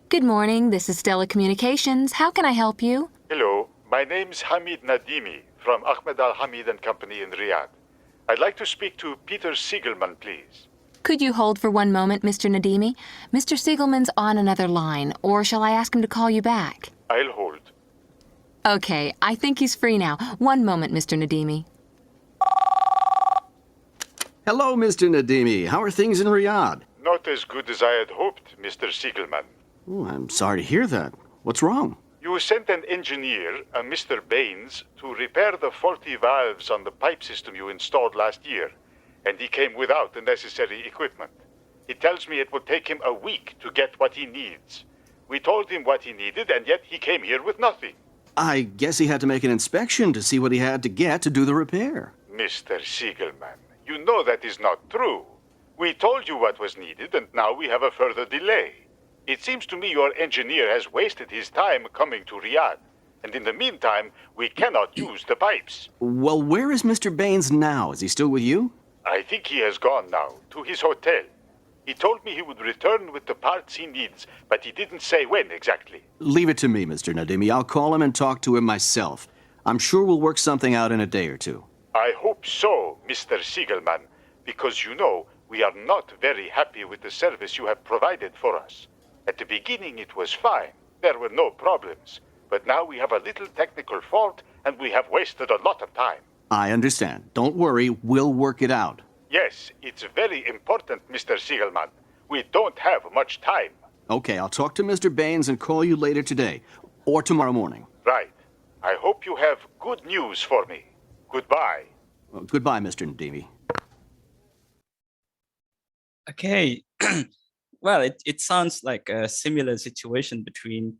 Good morning, this is Stella Communications. How can I help you? Hello, my name's Hamid Nadimi from Ahmed Al Hamid and Company in Riyadh. I'd like to speak to Peter Siegelman, please. Could you hold for one moment, Mr. Nadimi? Mr. Siegelman's on another line, or shall I ask him to call you back? I'll hold. Okay, I think he's free now. One moment, Mr. Nadimi. Hello, Mr. Nadimi. How are things in Riyadh? Not as good as I had hoped, Mr. Siegelman. Oh, I'm sorry to hear that. What's wrong? You sent an engineer, a Mr. Baines, to repair the faulty valves on the pipe system you installed last year, and he came without the necessary equipment. He tells me it would take him a week to get what he needs. We told him what he needed, and yet he came here with nothing. I guess he had to make an inspection to see what he had to get to do the repair. Mr. Siegelman, you know that is not true. We told you what was needed, and now we have a further delay. It seems to me your engineer has wasted his time coming to Riyadh, and in the meantime, we cannot use the pipes. Well, where is Mr. Baines now? Is he still with you? I think he has gone now, to his hotel. He told me he would return with the parts he needs, but he didn't say when exactly. Leave it to me, Mr. Nadimi. I'll call him and talk to him myself. I'm sure we'll work something out in a day or two. I hope so, Mr. Siegelman, because you know, we are not very happy with the service you have provided for us. At the beginning it was fine. There were no problems. But now we have a little technical fault and we have wasted a lot of time. I understand. Don't worry, we'll work it out. Yes, it's very important, Mr. Siegelman. We don't have much time. Okay, I'll talk to Mr. Baines and call you later today. Or tomorrow morning. Right. I hope you have good news for me. Goodbye. Well, goodbye, Mr. Nadimi. Okay. Well, it sounds like a similar situation between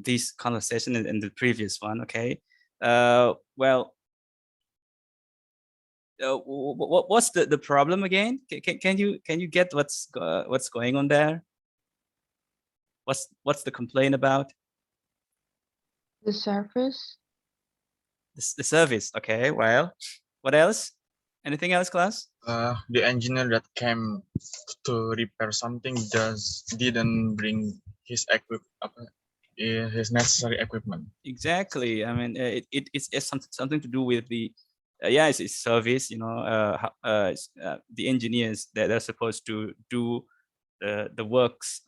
this conversation and the previous one. Okay. Well, what's the problem again? Can you get what's going on there? What's the complaint about? The service. The service. Okay. Well, what else? Anything else, class? The engineer that came to repair something didn't bring his his necessary equipment. Exactly. I mean, it's something to do with the it's service. You know, the engineers that they're supposed to do the works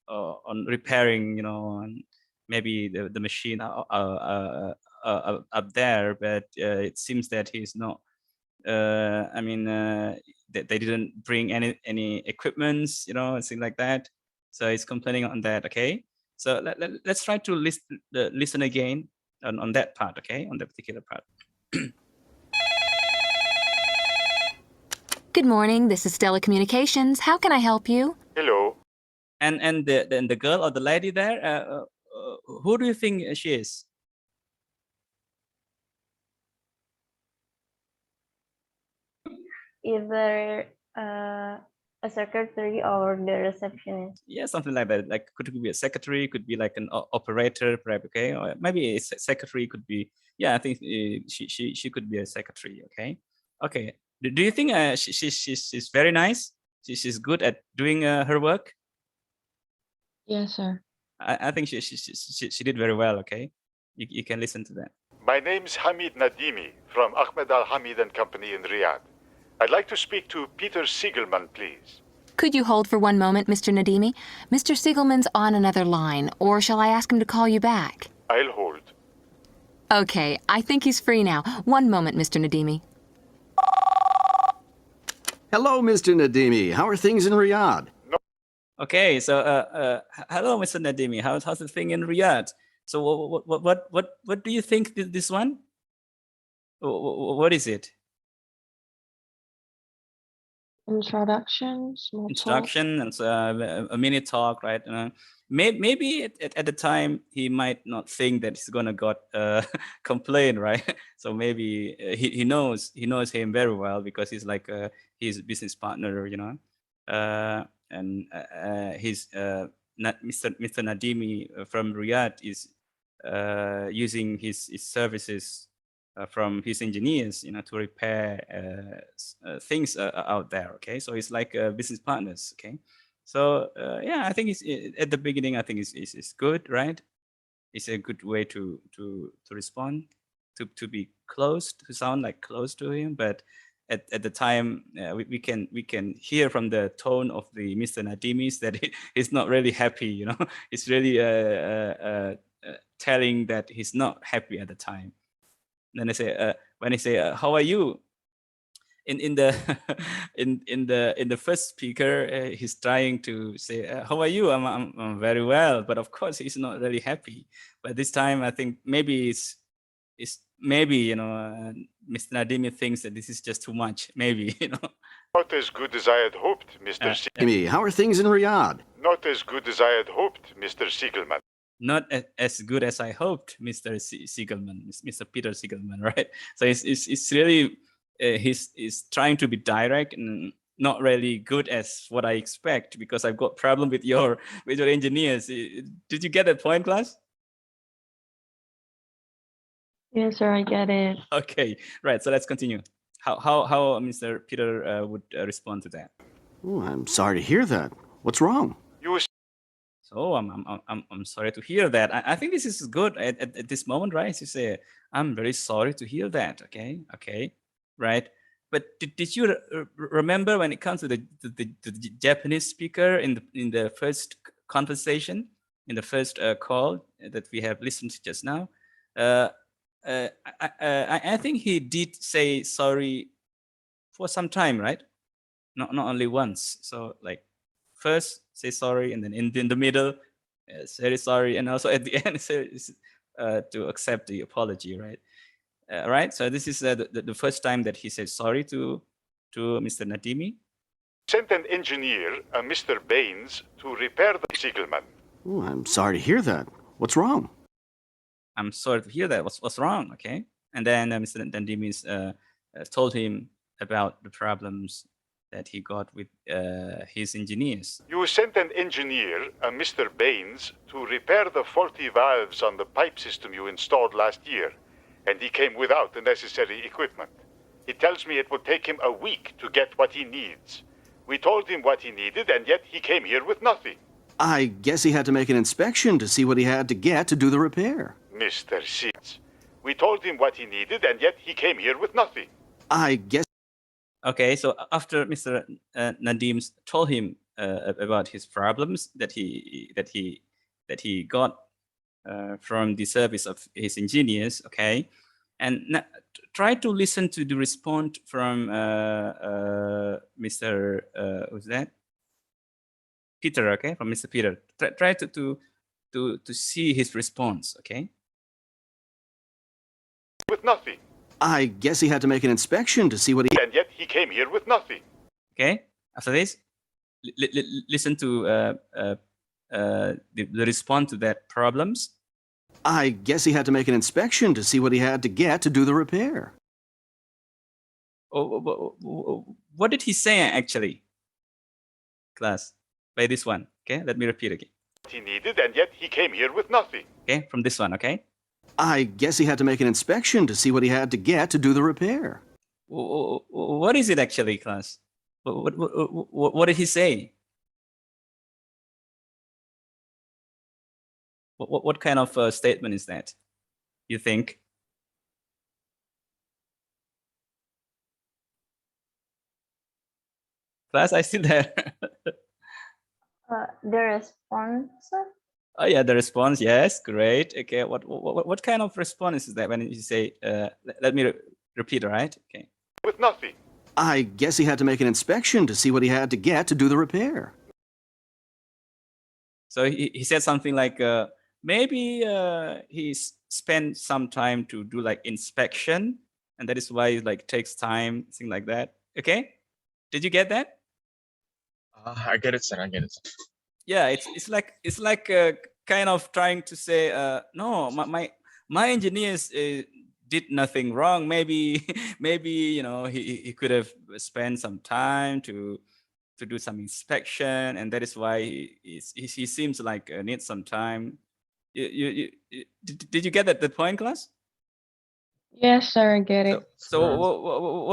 on repairing. You know, and maybe the machine up there, but it seems that he's not. I mean, they didn't bring any equipments, you know, and things like that. So he's complaining on that. Okay. So let's try to listen again on that part. Okay, on that particular part. Good morning. This is Stella Communications. How can I help you? Hello. And the girl or the lady there, who do you think she is? Either a secretary or the receptionist. Yeah, something like that. Like could be a secretary, could be like an operator, perhaps. Okay, or maybe a secretary could be. Yeah, I think she could be a secretary. Okay, okay. Do you think she's very nice? She's good at doing her work. Yes, sir. I think she did very well. Okay, you can listen to that. My name's Hamid Nadimi from Ahmed Al Hamid and Company in Riyadh. I'd like to speak to Peter Siegelman, please. Could you hold for one moment, Mr. Nadimi? Mr. Siegelman's on another line, or shall I ask him to call you back? I'll hold. Okay, I think he's free now. One moment, Mr. Nadimi. Hello, Mr. Nadimi. How are things in Riyadh? Okay, so hello, Mr. Nadimi. How's the thing in Riyadh? So what do you think this one? What is it? Introduction, small Introduction and a mini talk, right? Maybe at the time he might not think that he's gonna got complaint, right? So maybe he knows him very well because he's like his business partner, you know, and he's Mr. Nadimi from Riyadh is using his services from his engineers, you know, to repair things out there. Okay, so it's like business partners. Okay, so yeah, I think it's at the beginning. I think it's good, right? It's a good way to respond, to be close, to sound like close to him. But at the time, we can hear from the tone of the Mr. Nadimis that he's not really happy. You know, it's really telling that he's not happy at the time. Then I say, when I say, "How are you?" In the in the first speaker, he's trying to say, "How are you?" I'm very well, but of course he's not really happy. But this time, I think maybe it's maybe, you know, Mr. Nadimi thinks that this is just too much. Maybe, you know. Not as good as I had hoped, Mr. Nadimi, how are things in Riyadh? Not as good as I had hoped, Mr. Siegelman. Not as good as I hoped, Mr. Siegelman, Mr. Peter Siegelman, right? So it's really he's trying to be direct and not really good as what I expect because I've got problem with your engineers. Did you get that point, class? Yes, sir, I get it. Okay, right. So let's continue. How Mr. Peter would respond to that? Oh, I'm sorry to hear that. What's wrong? You So I'm sorry to hear that. I think this is good at this moment, right? You say, I'm very sorry to hear that. Okay, right. But did you remember when it comes to the Japanese speaker in the first conversation, in the first call that we have listened to just now? I think he did say sorry for some time, right? Not only once. So like first say sorry, and then in the middle, very sorry, and also at the end to accept the apology, right? Right. So this is the first time that he said sorry to Mr. Nadimi. sent an engineer, Mr. Baines, to repair the Siegelman. Oh, I'm sorry to hear that. What's wrong? I'm sorry to hear that. What's wrong? Okay. And then Mr. Nadimi told him about the problems that he got with his engineers. You sent an engineer, Mr. Baines, to repair the faulty valves on the pipe system you installed last year, and he came without the necessary equipment. He tells me it will take him a week to get what he needs. We told him what he needed, and yet he came here with nothing. I guess he had to make an inspection to see what he had to get to do the repair. Mr. Seeds. We told him what he needed, and yet he came here with nothing. I guess. Okay, so after Mr. Nadim told him about his problems that he got from the service of his engineers, okay, and try to listen to the response from Mr. Who's that? Peter, okay, from Mr. Peter. Try to see his response, okay. With nothing. I guess he had to make an inspection to see what he. And yet he came here with nothing. Okay. After this, listen to the response to that problems. I guess he had to make an inspection to see what he had to get to do the repair. What did he say actually, class? By this one, okay? Let me repeat again. He needed, and yet he came here with nothing. Okay, from this one, okay? I guess he had to make an inspection to see what he had to get to do the repair. What is it actually, class? What did he say? What kind of statement is that, you think? Class, I still there. The response. Oh yeah, the response. Yes, great. Okay, what kind of response is that when you say? Let me repeat, right? Okay. With nothing. I guess he had to make an inspection to see what he had to get to do the repair. So he said something like, maybe he spent some time to do like inspection, and that is why it like takes time, thing like that. Okay, did you get that? I get it, sir. I get it. Yeah, it's like kind of trying to say, no, my engineers did nothing wrong. Maybe you know he could have spent some time to do some inspection, and that is why he seems like needs some time. Did you get the point, class? Yes, sir, I get it. So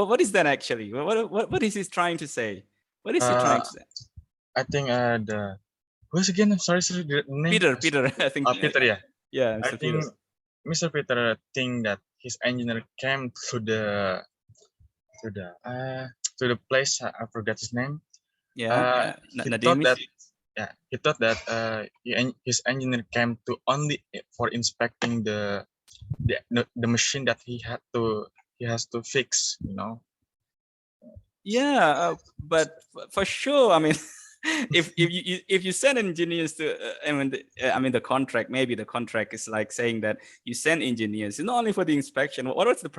what is that actually? What is he trying to say? What is he trying to say? I think who's again? Sorry, sir. The name. Peter. I think. Peter, yeah. Yeah, I Mr. think Peter. Mr. Peter think that his engineer came to the place. I forgot his name. Yeah, He thought Nadimi. that he thought that his engineer came to only for inspecting the machine that he has to fix. You know. Yeah, but for sure, I mean, if you send engineers to, I mean the contract, maybe the contract is like saying that you send engineers not only for the inspection. What's the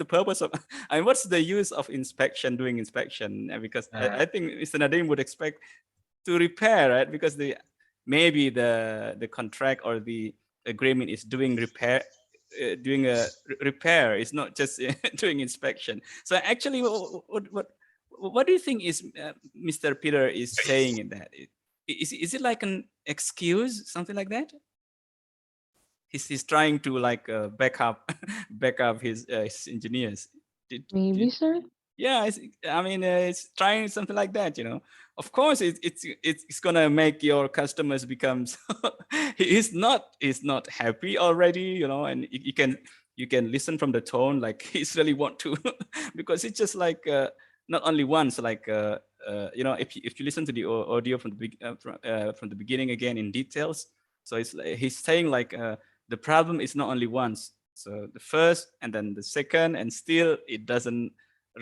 purpose of? I mean, what's the use of doing inspection? Because I think Mr. Nadim would expect to repair, right? Because maybe the contract or the agreement is doing repair. Doing a repair is not just doing inspection. So actually, what do you think is Mr. Peter is saying in that? Is it like an excuse, something like that? He's trying to like back up his engineers. Maybe, sir. Yeah, I mean, it's trying something like that, you know. Of course, it's gonna make your customers become he's not happy already, you know, and you can listen from the tone like he's really want to because it's just like not only once, like you know, if you listen to the audio from from the beginning again in details, so it's like he's saying like the problem is not only once, so the first and then the second, and still it doesn't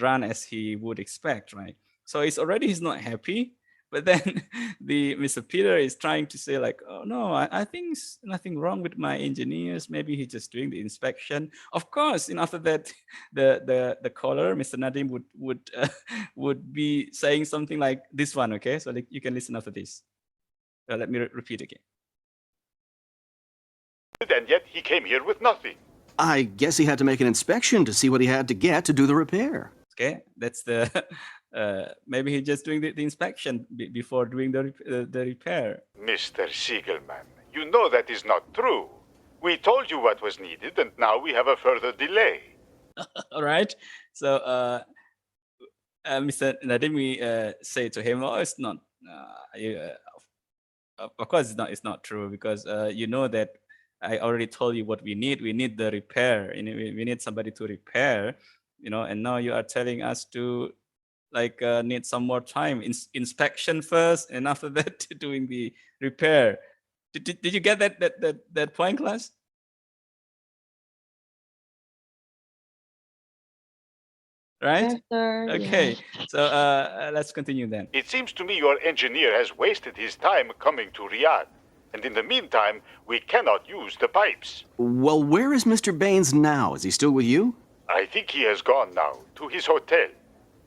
run as he would expect, right? So it's already he's not happy, but then the Mr. Peter is trying to say like, oh no, I think it's nothing wrong with my engineers. Maybe he's just doing the inspection. Of course, and after that, the caller, Mr. Nadim, would be saying something like this one. Okay, so like you can listen after this. Let me repeat again. And yet he came here with nothing. I guess he had to make an inspection to see what he had to get to do the repair. Okay, that's the maybe he's just doing the inspection before doing the repair. Mr. Siegelman, you know that is not true. We told you what was needed, and now we have a further delay. All right. So Mr. Nadimi say to him, "Oh, it's not. Of course, it's not true because you know that I already told you what we need. We need the repair. You know, we need somebody to repair. You know, and now you are telling us to like need some more time inspection first, and after that doing the repair. Did you get that point, class? Right? Yes, sir. Okay. Yes. So let's continue then. It seems to me your engineer has wasted his time coming to Riyadh. And in the meantime, we cannot use the pipes. Well, where is Mr. Baines now? Is he still with you? I think he has gone now, to his hotel.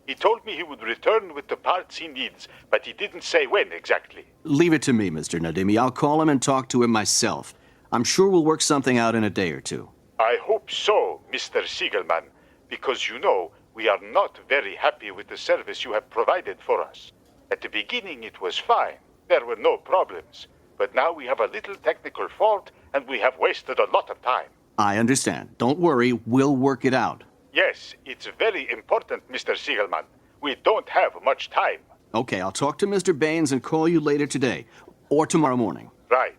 He told me he would return with the parts he needs, but he didn't say when exactly. Leave it to me, Mr. Nadimi. I'll call him and talk to him myself. I'm sure we'll work something out in a day or two. I hope so, Mr. Siegelman, because you know, we are not very happy with the service you have provided for us. At the beginning, it was fine. There were no problems. But now we have a little technical fault, and we have wasted a lot of time. I understand. Don't worry. We'll work it out. Yes, it's very important, Mr. Siegelman. We don't have much time. Okay, I'll talk to Mr. Baines and call you later today. Or tomorrow morning. Right.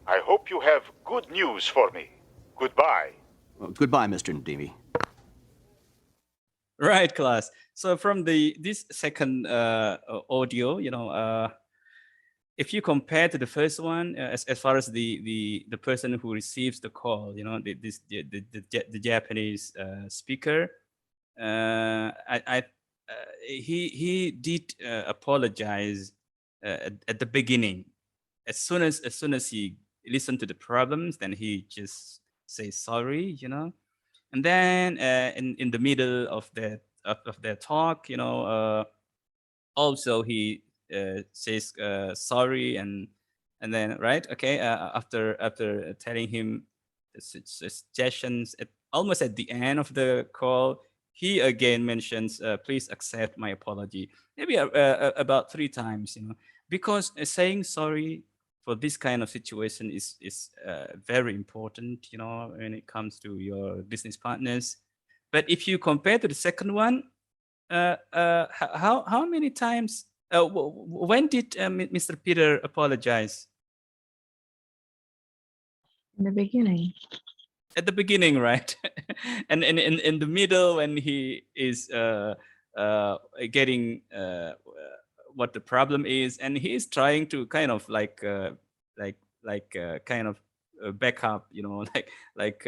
I hope you have good news for me. Goodbye. Goodbye, Mr. Nadimi. Right, class. So from this second audio, you know, if you compare to the first one, as far as the person who receives the call, you know, the Japanese speaker, he did apologize at the beginning. As soon as he listened to the problems, then he just says sorry, you know. And then in the middle of their talk, you know, also he says sorry, and then right, okay, after telling him the suggestions almost at the end of the call, he again mentions please accept my apology, maybe about 3 times, you know, because saying sorry for this kind of situation is very important, you know, when it comes to your business partners. But if you compare to the second one, how many times? When did Mr. Peter apologize? In the beginning. At the beginning, right? And in the middle, when he is getting what the problem is, and he is trying to kind of like kind of back up, you know, like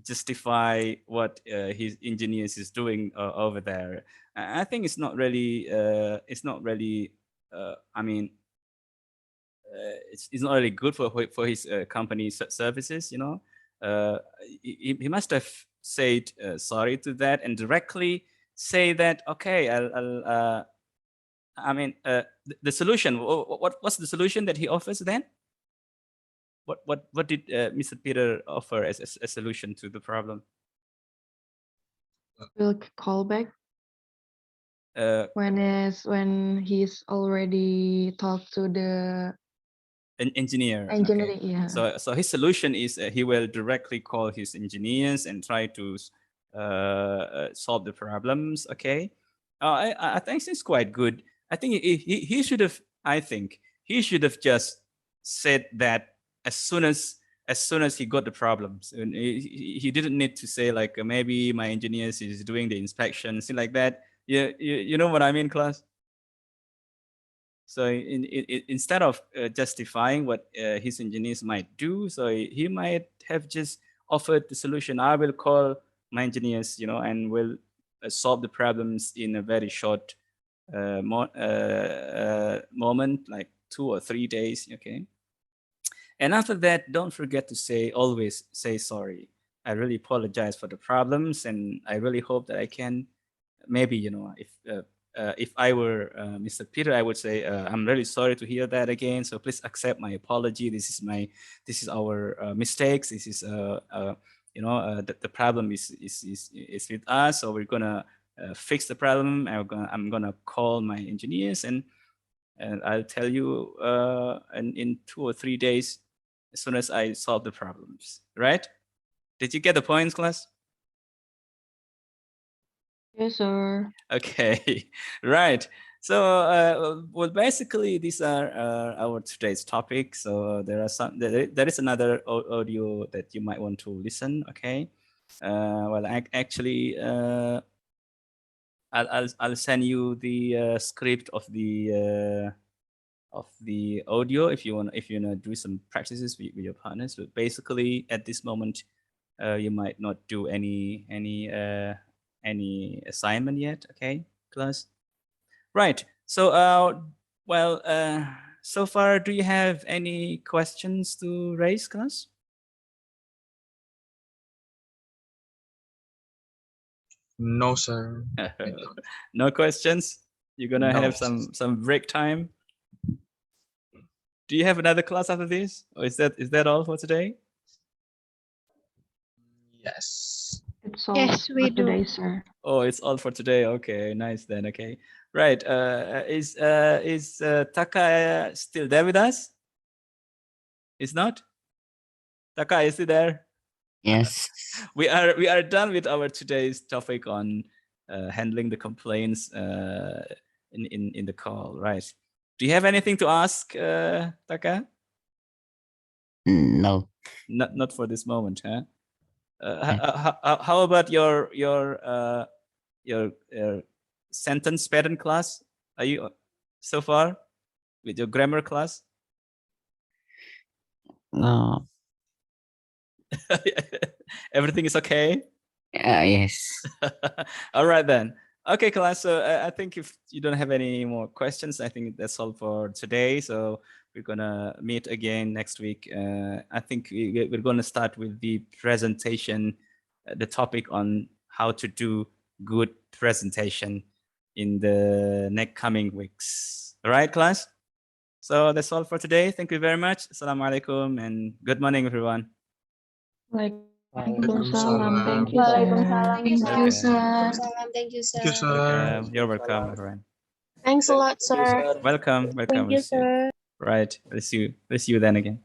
justify what his engineers is doing over there. I think it's not really I mean, it's not really good for his company services, you know. He must have said sorry to that and directly say that, okay, I'll I mean, the solution, what's the solution that he offers then? What did Mr. Peter offer as a solution to the problem? We'll call back when he's already talked to the engineer. engineer. Okay. Yeah. So his solution is he will directly call his engineers and try to solve the problems. Okay. I think it's quite good. I think he should have. I think he should have just said that as soon as he got the problems, and he didn't need to say like maybe my engineers is doing the inspection, things like that. Yeah, you know what I mean, class. So instead of justifying what his engineers might do, so he might have just offered the solution. I will call my engineers, and will solve the problems in a very short moment, like 2 or 3 days. Okay. And after that, don't forget to always say sorry. I really apologize for the problems, and I really hope that I can maybe, if I were Mr. Peter, I would say, I'm really sorry to hear that again. So please accept my apology. This is our mistakes. This is, the problem is with us. So we're gonna fix the problem. I'm gonna call my engineers, and I'll tell you in 2 or 3 days, as soon as I solve the problems. Right? Did you get the points, class? Yes, sir. Okay, right. So, well, basically, these are our today's topic. So there is another audio that you might want to listen. Okay. Well, actually, I'll send you the script of the audio if you want to do some practices with your partners. But basically, at this moment, you might not do any assignment yet. Okay, class. Right. So, so far, do you have any questions to raise, class? No, sir. No questions. You're gonna No. have some break time. Do you have another class after this, or is that all for today? Yes. It's all Yes, we for today, do. sir. Oh, it's all for today. Okay, nice then. Okay, right. Is Taka still there with us? Is not? Taka, is he there? Yes. We are done with our today's topic on handling the complaints in the call. Right. Do you have anything to ask, Taka? No. Not for this moment, huh? How about your sentence pattern class? Are you so far with your grammar class? No. Everything is okay? Yes. All right then. Okay, class. So I think if you don't have any more questions, I think that's all for today. So we're gonna meet again next week. I think we're gonna start with the presentation, the topic on how to do good presentation in the next coming weeks. All right, class. So that's all for today. Thank you very much. Assalamualaikum and good morning, everyone. Waalaikumsalam. Thank you, sir. Waalaikumsalam. Thank you, Okay. sir. Thank you, sir. Thank you, sir. You're welcome, everyone. Thanks a lot, sir. Welcome. Thank you, We'll see you. sir. Right. We'll see you then again.